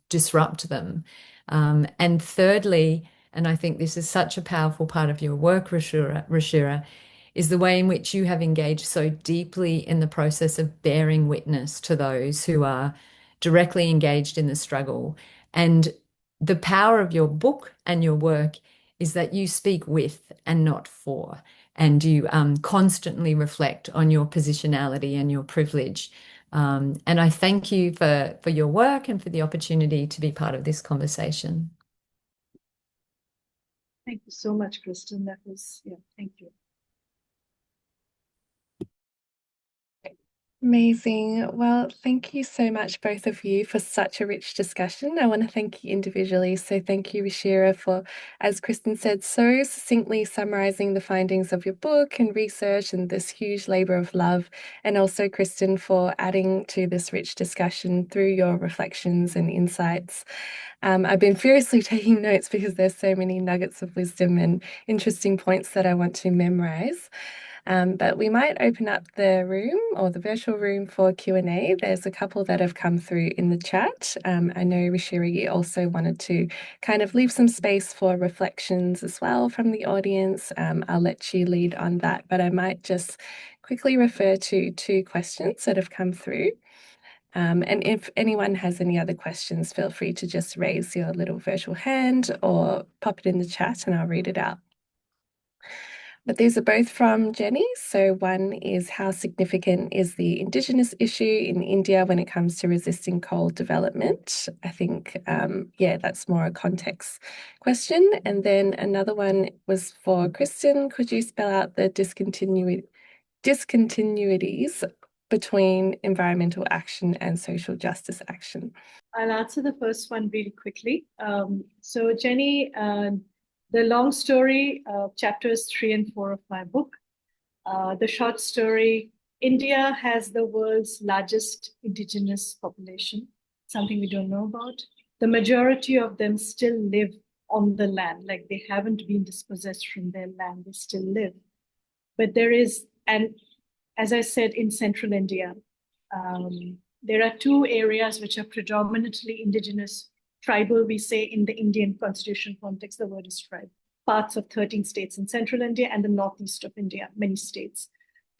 disrupt them. And thirdly, and I think this is such a powerful part of your work, Ruchira, is the way in which you have engaged so deeply in the process of bearing witness to those who are directly engaged in the struggle. And the power of your book and your work is that you speak with and not for, and you constantly reflect on your positionality and your privilege. And I thank you for your work and for the opportunity to be part of this conversation. Thank you so much, Kristen. That was, yeah, thank you. Amazing. Well, thank you so much, both of you, for such a rich discussion. I want to thank you individually. So, thank you, Ruchira, for, as Kristen said, so succinctly summarizing the findings of your book and research and this huge labor of love. And also, Kristen, for adding to this rich discussion through your reflections and insights. I've been furiously taking notes because there's so many nuggets of wisdom and interesting points that I want to memorize. But we might open up the room or the virtual room for Q&A. There's a couple that have come through in the chat. I know Ruchira also wanted to kind of leave some space for reflections as well from the audience. I'll let you lead on that, but I might just quickly refer to two questions that have come through. And if anyone has any other questions, feel free to just raise your little virtual hand or pop it in the chat and I'll read it out. But these are both from Jenny. So one is, how significant is the Indigenous issue in India when it comes to resisting coal development? I think, yeah, that's more a context question. And then another one was for Kristen. Could you spell out the discontinuities between environmental action and social justice action? I'll answer the first one really quickly. So Jenny, the long story, chapters 3 and 4 of my book. The short story, India has the world's largest indigenous population, something we don't know about. The majority of them still live on the land, like they haven't been dispossessed from their land, they still live. But there is, and as I said, in central India, there are two areas which are predominantly indigenous, tribal, we say in the Indian constitution context, the word is tribe. Parts of 13 states in central India and the northeast of India, many states.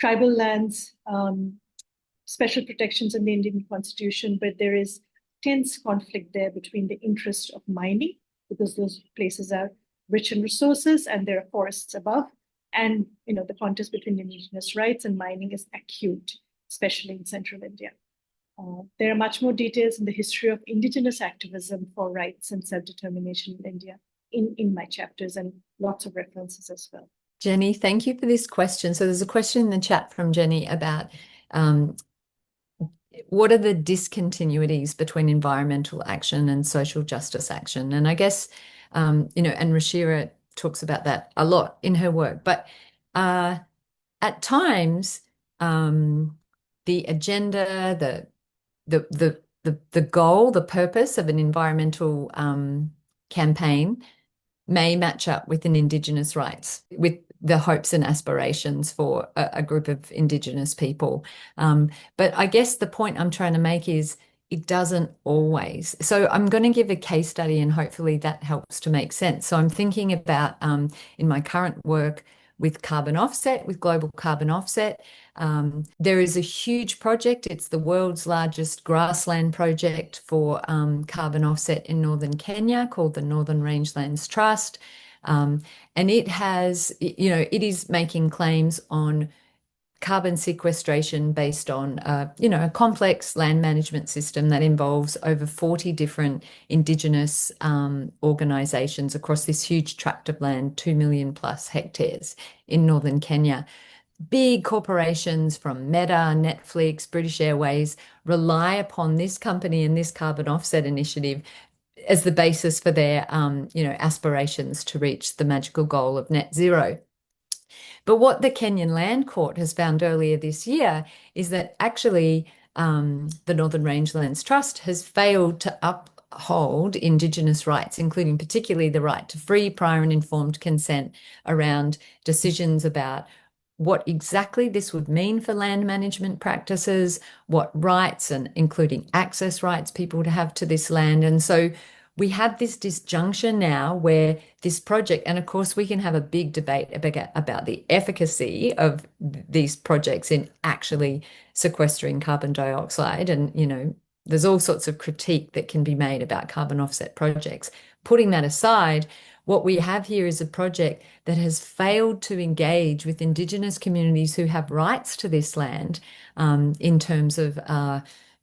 Tribal lands, special protections in the Indian constitution, but there is tense conflict there between the interest of mining, because those places are rich in resources and there are forests above, and the contest between indigenous rights and mining is acute, especially in central India. There are much more details in the history of indigenous activism for rights and self-determination in India in my chapters, and lots of references as well. Jenny, thank you for this question. So there's a question in the chat from Jenny about what are the discontinuities between environmental action and social justice action? And I guess, and Ruchira talks about that a lot in her work, but at times, the agenda, the goal, the purpose of an environmental campaign may match up with an Indigenous rights, with the hopes and aspirations for a group of Indigenous people. But I guess the point I'm trying to make is it doesn't always. So I'm going to give a case study and hopefully that helps to make sense. So I'm thinking about in my current work with carbon offset, with global carbon offset. There is a huge project. It's the world's largest grassland project for carbon offset in northern Kenya called the Northern Rangelands Trust. And it has, it is making claims on carbon sequestration based on, a complex land management system that involves over 40 different Indigenous organisations across this huge tract of land, 2 million plus hectares in northern Kenya. Big corporations from Meta, Netflix, British Airways rely upon this company and this carbon offset initiative as the basis for their, aspirations to reach the magical goal of net zero. But what the Kenyan Land Court has found earlier this year is that actually the Northern Rangelands Trust has failed to uphold Indigenous rights, including particularly the right to free, prior and informed consent around decisions about what exactly this would mean for land management practices, what rights and including access rights people would have to this land. And so we have this disjunction now where this project, and of course we can have a big debate about the efficacy of these projects in actually sequestering carbon dioxide. And, there's all sorts of critique that can be made about carbon offset projects. Putting that aside, what we have here is a project that has failed to engage with Indigenous communities who have rights to this land, in terms of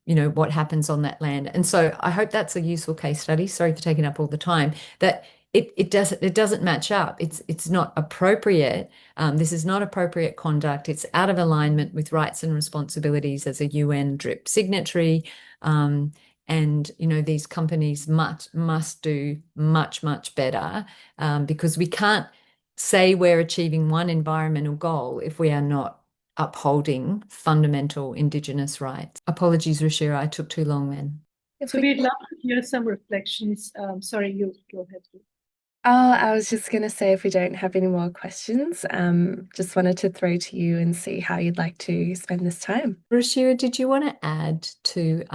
what happens on that land. And so I hope that's a useful case study. Sorry for taking up all the time. That it doesn't match up. It's not appropriate. This is not appropriate conduct. It's out of alignment with rights and responsibilities as a UN DRIP signatory. And these companies must do much better, because we can't say we're achieving one environmental goal if we are not upholding fundamental Indigenous rights. Apologies, Ruchira, I took too long then. So we'd love to hear some reflections. Sorry, you go ahead. Oh, I was just going to say, if we don't have any more questions, just wanted to throw to you and see how you'd like to spend this time. Ruchira, did you want to add to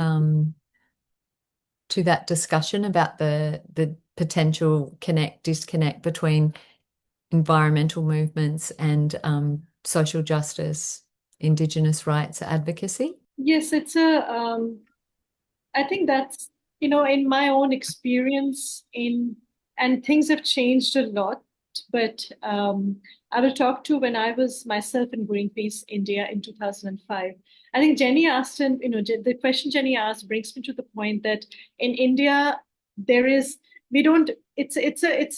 that discussion about the potential disconnect between environmental movements and social justice, Indigenous rights advocacy? Yes, I think that's, in my own experience and things have changed a lot, but I will talk to when I was myself in Greenpeace India in 2005. I think Jenny asked, and the question Jenny asked brings me to the point that in India, it's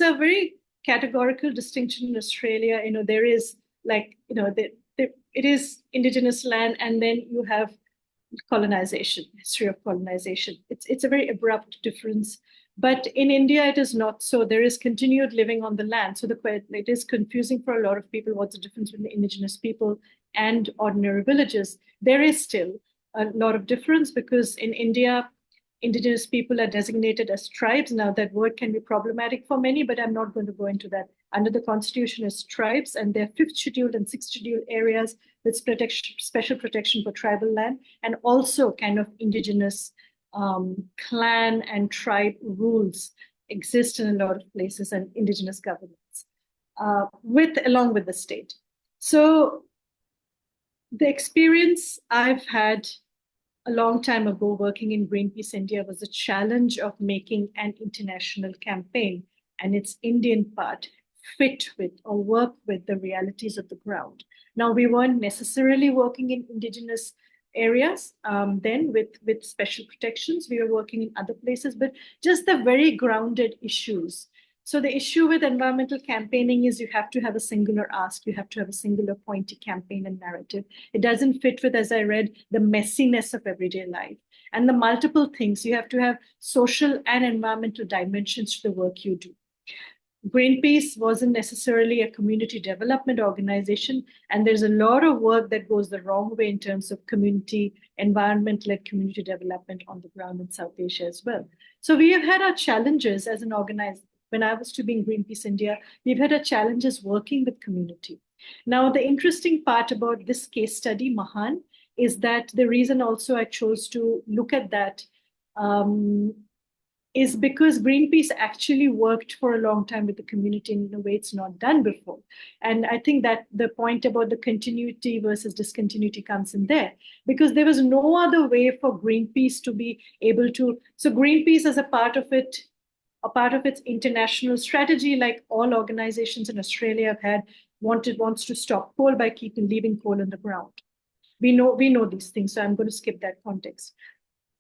a very categorical distinction in Australia. There is it is Indigenous land, and then you have colonization, history of colonization. It's a very abrupt difference. But in India, it is not so. There is continued living on the land. So it is confusing for a lot of people what's the difference between the Indigenous people and ordinary villages. There is still a lot of difference because in India, Indigenous people are designated as tribes. Now, that word can be problematic for many, but I'm not going to go into that. Under the Constitution is tribes, and there are 5th scheduled and 6th scheduled areas with special protection for tribal land, and also kind of Indigenous clan and tribe rules exist in a lot of places, and Indigenous governments along with the state. So the experience I've had a long time ago working in Greenpeace India was a challenge of making an international campaign and its Indian part fit with or work with the realities of the ground. Now, we weren't necessarily working in Indigenous areas then with special protections. We were working in other places, but just the very grounded issues. So the issue with environmental campaigning is you have to have a singular ask, you have to have a singular pointy campaign and narrative. It doesn't fit with, as I read, the messiness of everyday life and the multiple things. You have to have social and environmental dimensions to the work you do. Greenpeace wasn't necessarily a community development organization, and there's a lot of work that goes the wrong way in terms of environment-led community development on the ground in South Asia as well. So we have had our challenges as an organization. When I was to be in Greenpeace India, we've had our challenges working with community. Now, the interesting part about this case study, Mahan, is that the reason also I chose to look at that is because Greenpeace actually worked for a long time with the community in a way it's not done before. And I think that the point about the continuity versus discontinuity comes in there, because there was no other way for Greenpeace to be able to. So Greenpeace, as a part of its international strategy, like all organizations in Australia have wants to stop coal by leaving coal on the ground. We know these things, so I'm going to skip that context.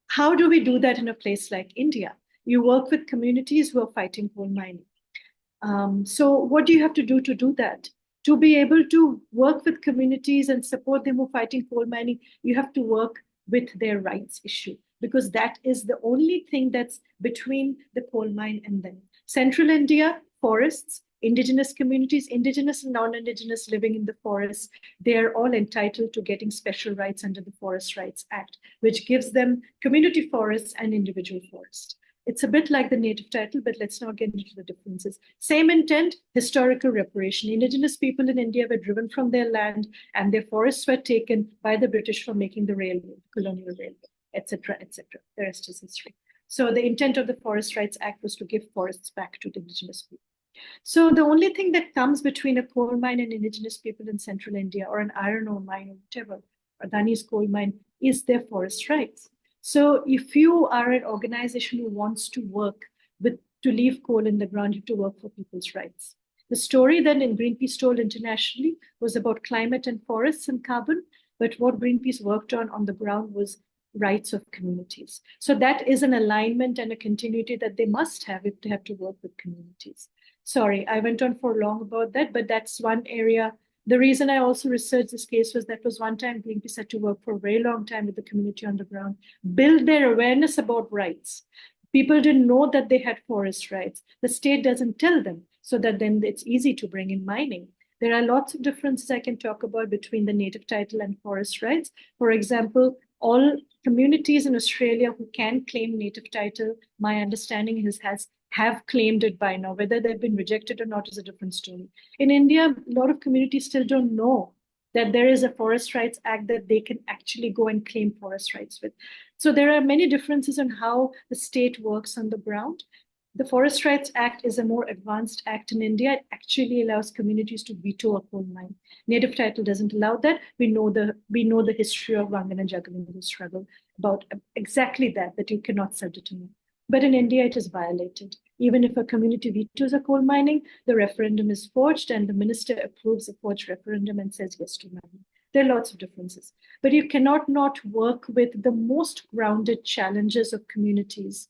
How do we do that in a place like India? You work with communities who are fighting coal mining. So what do you have to do that? To be able to work with communities and support them who are fighting coal mining, you have to work with their rights issue, because that is the only thing that's between the coal mine and them. Central India, forests, Indigenous communities, Indigenous and non-Indigenous living in the forests, they are all entitled to getting special rights under the Forest Rights Act, which gives them community forests and individual forests. It's a bit like the native title, but let's not get into the differences. Same intent, historical reparation. Indigenous people in India were driven from their land and their forests were taken by the British for making the railway, colonial railway, etc., etc. The rest is history. So the intent of the Forest Rights Act was to give forests back to the Indigenous people. So the only thing that comes between a coal mine and Indigenous people in central India, or an iron ore mine or whatever, or Adani's coal mine, is their forest rights. So if you are an organization who wants to work to leave coal in the ground, you have to work for people's rights. The story that Greenpeace told internationally was about climate and forests and carbon, but what Greenpeace worked on the ground was rights of communities. So that is an alignment and a continuity that they must have if they have to work with communities. Sorry, I went on for long about that, but that's one area. The reason I also researched this case was that was one time Greenpeace had to work for a very long time with the community on the ground, build their awareness about rights. People didn't know that they had forest rights. The state doesn't tell them, so that then it's easy to bring in mining. There are lots of differences I can talk about between the native title and forest rights. For example, all communities in Australia who can claim native title, my understanding have claimed it by now. Whether they've been rejected or not is a different story. In India, a lot of communities still don't know that there is a Forest Rights Act that they can actually go and claim forest rights with. So there are many differences in how the state works on the ground. The Forest Rights Act is a more advanced act in India. It actually allows communities to veto a coal mine. Native title doesn't allow that. We know the history of Wangan and Jagalin's struggle about exactly that you cannot self-determine. But in India, it is violated. Even if a community vetoes a coal mining, the referendum is forged and the minister approves a forged referendum and says yes to mining. There are lots of differences. But you cannot not work with the most grounded challenges of communities.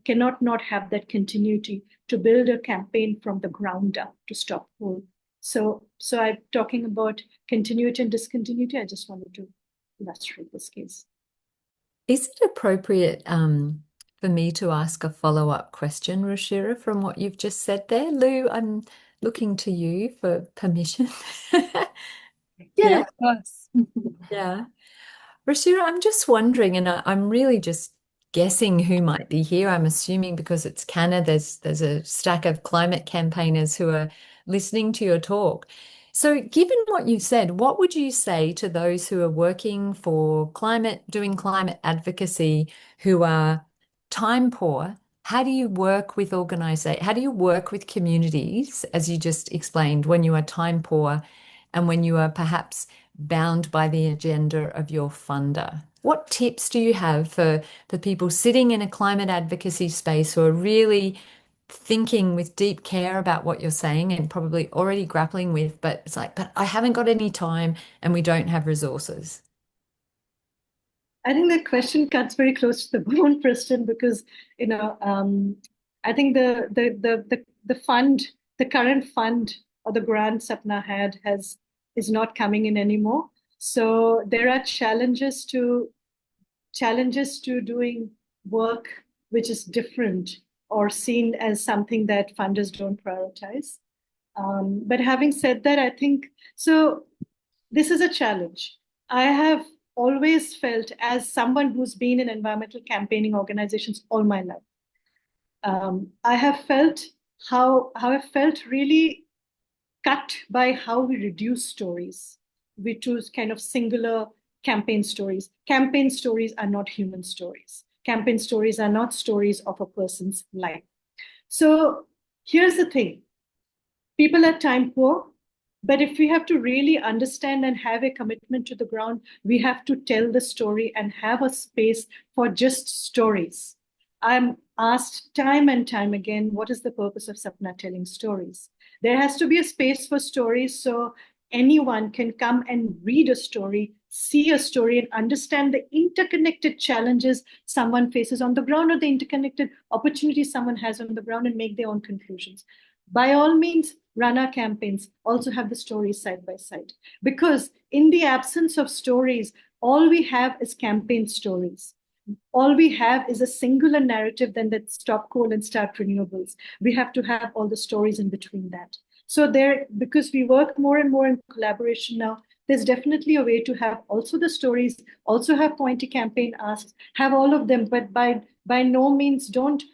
Cannot not have that continuity to build a campaign from the ground up to stop coal. So I'm talking about continuity and discontinuity. I just wanted to illustrate this case. Is it appropriate for me to ask a follow-up question, Ruchira, from what you've just said there? Lou, I'm looking to you for permission. Yeah, of course. Yeah. Ruchira, I'm just wondering, and I'm really just guessing who might be here. I'm assuming because it's Canada, there's a stack of climate campaigners who are listening to your talk. So given what you said, what would you say to those who are working for doing climate advocacy, who are time poor? How do you work with how do you work with communities, as you just explained, when you are time poor and when you are perhaps bound by the agenda of your funder? What tips do you have for people sitting in a climate advocacy space who are really thinking with deep care about what you're saying and probably already grappling with, but it's like, but I haven't got any time and we don't have resources? I think that question cuts very close to the bone, Kristen, because I think the fund, the current fund or the grant Sapna is not coming in anymore. So there are challenges to doing work which is different or seen as something that funders don't prioritize. But having said that, I think so. This is a challenge. I have always felt, as someone who's been in environmental campaigning organizations all my life, I have felt how I felt really cut by how we reduce stories. We choose kind of singular campaign stories. Campaign stories are not human stories. Campaign stories are not stories of a person's life. So here's the thing. People are time poor, but if we have to really understand and have a commitment to the ground, we have to tell the story and have a space for just stories. I'm asked time and time again, what is the purpose of Sapna telling stories? There has to be a space for stories so anyone can come and read a story, see a story, and understand the interconnected challenges someone faces on the ground or the interconnected opportunities someone has on the ground and make their own conclusions. By all means, run our campaigns, also have the stories side by side. Because in the absence of stories, all we have is campaign stories. All we have is a singular narrative then that stop coal and start renewables. We have to have all the stories in between that. So because we work more and more in collaboration now, there's definitely a way to have also the stories, also have pointy campaign asks, have all of them, but by no means don't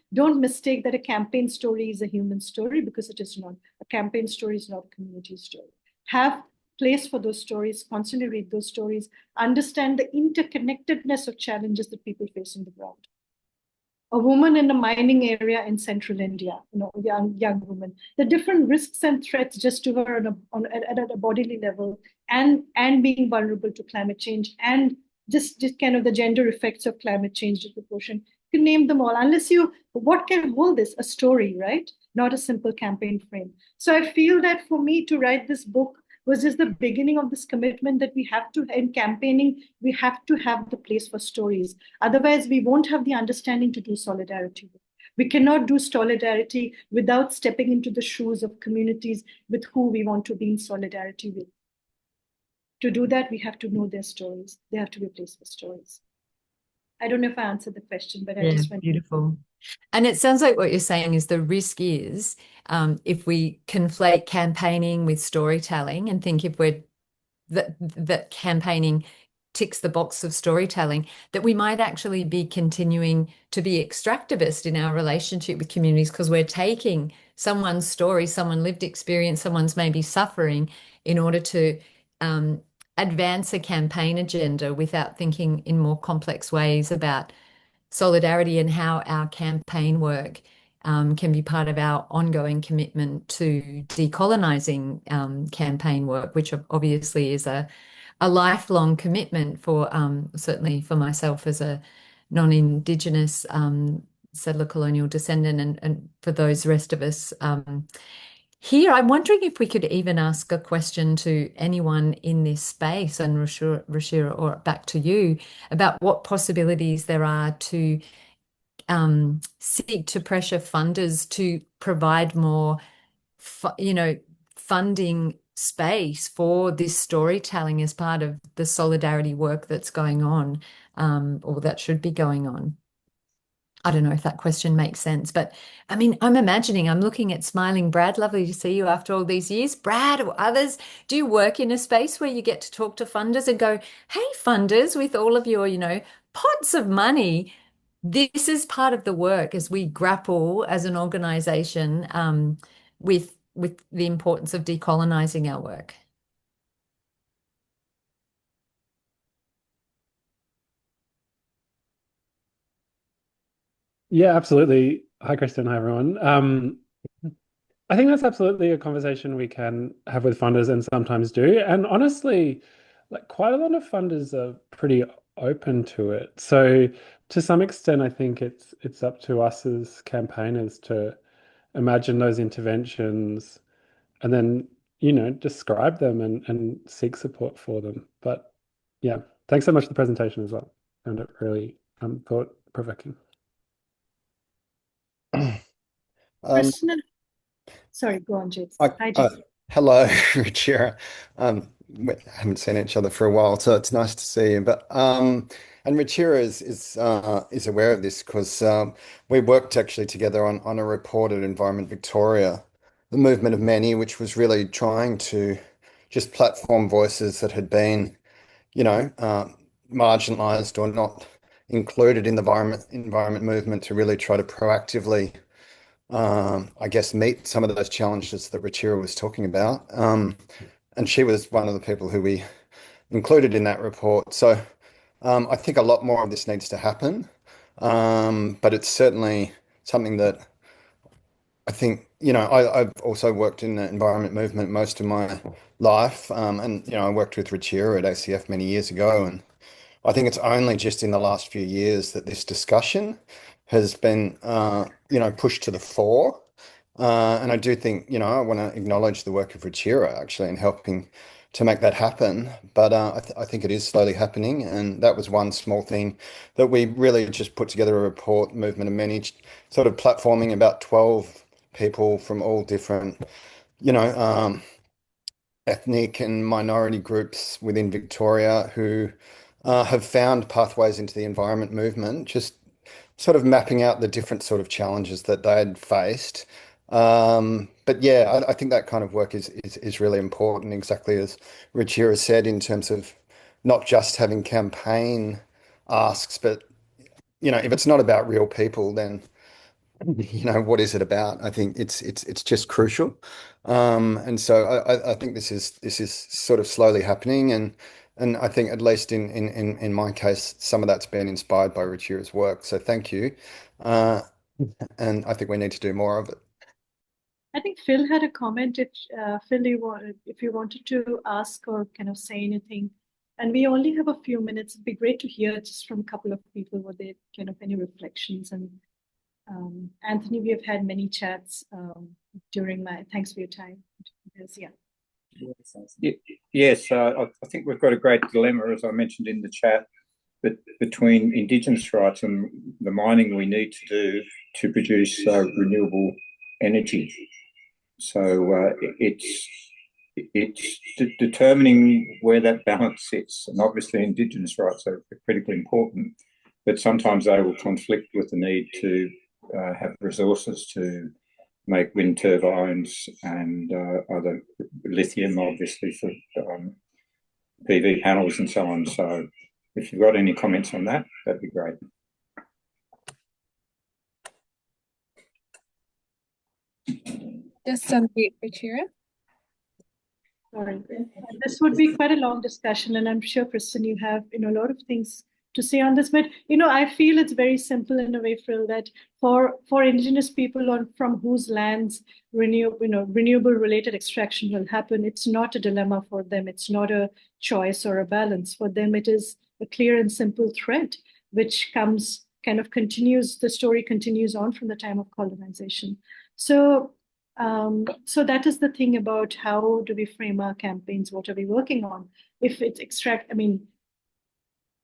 mistake that a campaign story is a human story, because it is not. A campaign story is not a community story. Have place for those stories, constantly read those stories, understand the interconnectedness of challenges that people face on the ground. A woman in a mining area in central India, young woman, the different risks and threats just to her at a bodily level, and being vulnerable to climate change, and just kind of the gender effects of climate change disproportion. can name them all, unless you, what can hold this? A story, right? Not a simple campaign frame. So I feel that for me to write this book was just the beginning of this commitment that we have to, in campaigning, we have to have the place for stories. Otherwise, we won't have the understanding to do solidarity. We cannot do solidarity without stepping into the shoes of communities with who we want to be in solidarity with. To do that, we have to know their stories. They have to be a place for stories. I don't know if I answered the question, but I just went. Beautiful. And it sounds like what you're saying is the risk is if we conflate campaigning with storytelling and think if we're that campaigning ticks the box of storytelling, that we might actually be continuing to be extractivist in our relationship with communities because we're taking someone's story, someone lived experience, someone's maybe suffering in order to advance a campaign agenda without thinking in more complex ways about solidarity and how our campaign work can be part of our ongoing commitment to decolonising campaign work, which obviously is a lifelong commitment for certainly for myself as a non-Indigenous settler colonial descendant and for those rest of us here. I'm wondering if we could even ask a question to anyone in this space, and Ruchira, or back to you, about what possibilities there are to seek to pressure funders to provide more, funding space for this storytelling as part of the solidarity work that's going on, or that should be going on. I don't know if that question makes sense, but I mean, I'm looking at smiling Brad. Lovely to see you after all these years. Brad or others, do you work in a space where you get to talk to funders and go, hey, funders, with all of your, pots of money, this is part of the work as we grapple as an organization with the importance of decolonizing our work? Yeah, absolutely. Hi, Kristen. Hi, everyone. I think that's absolutely a conversation we can have with funders and sometimes do. And honestly, like quite a lot of funders are pretty open to it. So to some extent, I think it's up to us as campaigners to imagine those interventions and then, describe them and seek support for them. But yeah, thanks so much for the presentation as well. Found it really thought-provoking. Kristen, sorry, go on, James. Hi, Uh, James. hello, Ruchira. We haven't seen each other for a while, so it's nice to see you. But and Ruchira is aware of this because we worked actually together on a report at Environment Victoria, the movement of many, which was really trying to just platform voices that had been, marginalised or not included in the environment movement to really try to proactively I guess, meet some of those challenges that Ruchira was talking about. And she was one of the people who we included in that report. So I think a lot more of this needs to happen. But it's certainly something that I think, I've also worked in the environment movement most of my life. And, I worked with Ruchira at ACF many years ago. And I think it's only just in the last few years that this discussion has been, pushed to the fore. And I do think, I want to acknowledge the work of Ruchira actually in helping to make that happen. But I think it is slowly happening. And that was one small thing that we really just put together a report, movement and managed, sort of platforming about 12 people from all different, ethnic and minority groups within Victoria who have found pathways into the environment movement, just sort of mapping out the different sort of challenges that they had faced. But yeah, I think that kind of work is really important, exactly as Ruchira said, in terms of not just having campaign asks, but if it's not about real people, then what is it about? I think it's just crucial. And so I think this is sort of slowly happening, and I think at least in my case, some of that's been inspired by Ruchira's work. So thank you. And I think we need to do more of it. I think Phil had a comment. If Phil, if you wanted to ask or kind of say anything And we only have a few minutes. It'd be great to hear just from a couple of people what they kind of any reflections. And Anthony, we have had many chats during thanks for your time. Yeah. Yes, I think we've got a great dilemma, as I mentioned in the chat, between Indigenous rights and the mining we need to do to produce renewable energy. So it's determining where that balance sits, and obviously Indigenous rights are critically important, but sometimes they will conflict with the need to have resources to make wind turbines and other lithium, obviously, for PV panels and so on. So if you've got any comments on that, that'd be great. Just unmute Ruchira. Sorry. This would be quite a long discussion, and I'm sure, Kristen, you have a lot of things to say on this. But I feel it's very simple in a way, Phil, that for Indigenous people from whose lands renewable related extraction will happen, it's not a dilemma for them. It's not a choice or a balance for them. It is a clear and simple thread, which continues. The story continues on from the time of colonization. So that is the thing about how do we frame our campaigns? What are we working on? If it's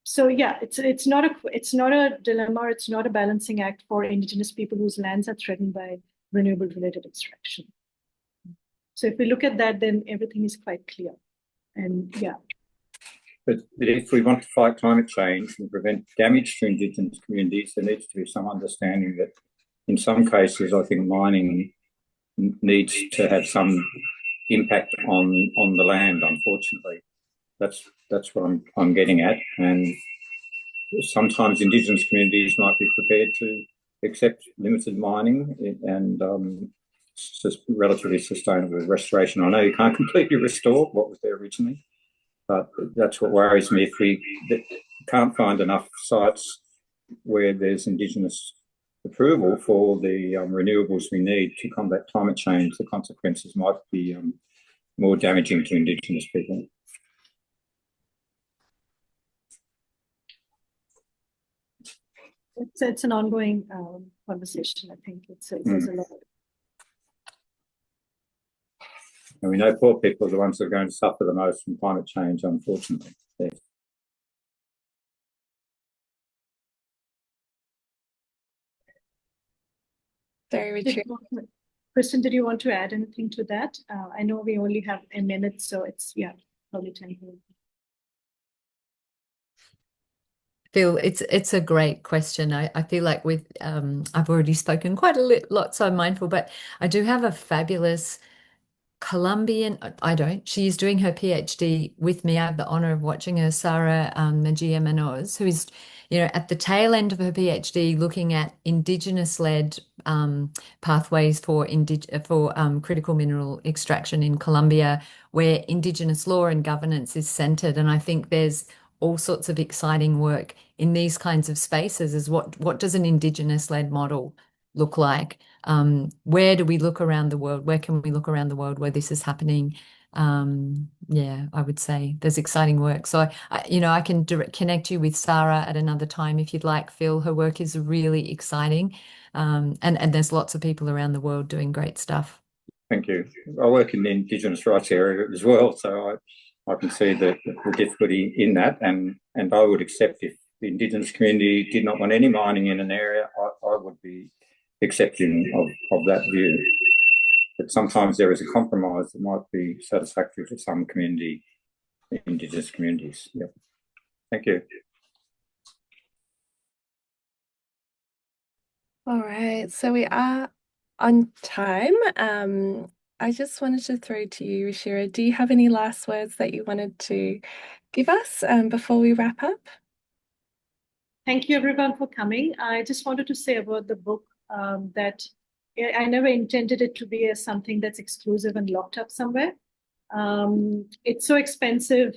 so yeah, it's not a dilemma. It's not a balancing act for Indigenous people whose lands are threatened by renewable related extraction. So if we look at that, then everything is quite clear. And yeah. But if we want to fight climate change and prevent damage to Indigenous communities, there needs to be some understanding that in some cases, I think mining needs to have some impact on the land, unfortunately. That's what I'm getting at. And sometimes Indigenous communities might be prepared to accept limited mining and relatively sustainable restoration. I know you can't completely restore what was there originally, but that's what worries me. If we can't find enough sites where there's Indigenous approval for the renewables we need to combat climate change, the consequences might be more damaging to Indigenous people. It's an ongoing conversation. I think there's a lot. And we know poor people are the ones that are going to suffer the most from climate change, unfortunately. Yes. Sorry, Ruchira. Kristen, did you want to add anything to that? I know we only have a minute, so it's probably 10 minutes. Phil, it's a great question. I feel like I've already spoken quite a lot, so I'm mindful, but I do have a fabulous Colombian, she's doing her PhD with me. I have the honor of watching her, Sara Mejia Manoz, who is, at the tail end of her PhD looking at Indigenous-led pathways for critical mineral extraction in Colombia, where Indigenous law and governance is centered. And I think there's all sorts of exciting work in these kinds of spaces. Is what does an Indigenous-led model look like? Where do we look around the world? Where can we look around the world where this is happening? Yeah, I would say there's exciting work. So I can connect you with Sara at another time if you'd like, Phil. Her work is really exciting, and there's lots of people around the world doing great stuff. Thank you. I work in the Indigenous rights area as well, so I can see the difficulty in that, and I would accept if the Indigenous community did not want any mining in an area, I would be accepting of that view. But sometimes there is a compromise that might be satisfactory to some Indigenous communities. Yep. Thank you. All right, so we are on time. I just wanted to throw to you, Ruchira. Do you have any last words that you wanted to give us before we wrap up? Thank you, everyone, for coming. I just wanted to say about the book that I never intended it to be something that's exclusive and locked up somewhere. It's so expensive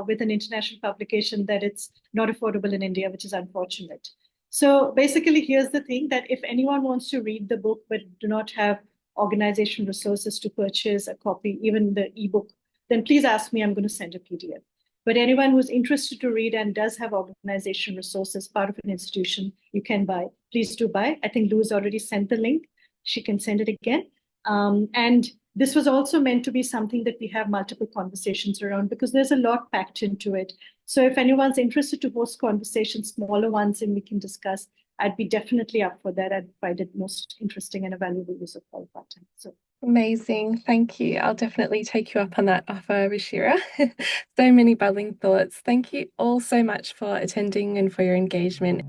with an international publication that it's not affordable in India, which is unfortunate. So basically, here's the thing, that if anyone wants to read the book but do not have organization resources to purchase a copy, even the ebook, then please ask me. I'm going to send a PDF. But anyone who's interested to read and does have organization resources, part of an institution, you can buy. Please do buy. I think Lou's already sent the link. She can send it again. And this was also meant to be something that we have multiple conversations around, because there's a lot packed into it. So if anyone's interested to host conversations, smaller ones, and we can discuss, I'd be definitely up for that. I'd find it most interesting and a valuable use of all of our time. So Amazing. Thank you. I'll definitely take you up on that offer, Ruchira. So many bubbling thoughts. Thank you all so much for attending and for your engagement.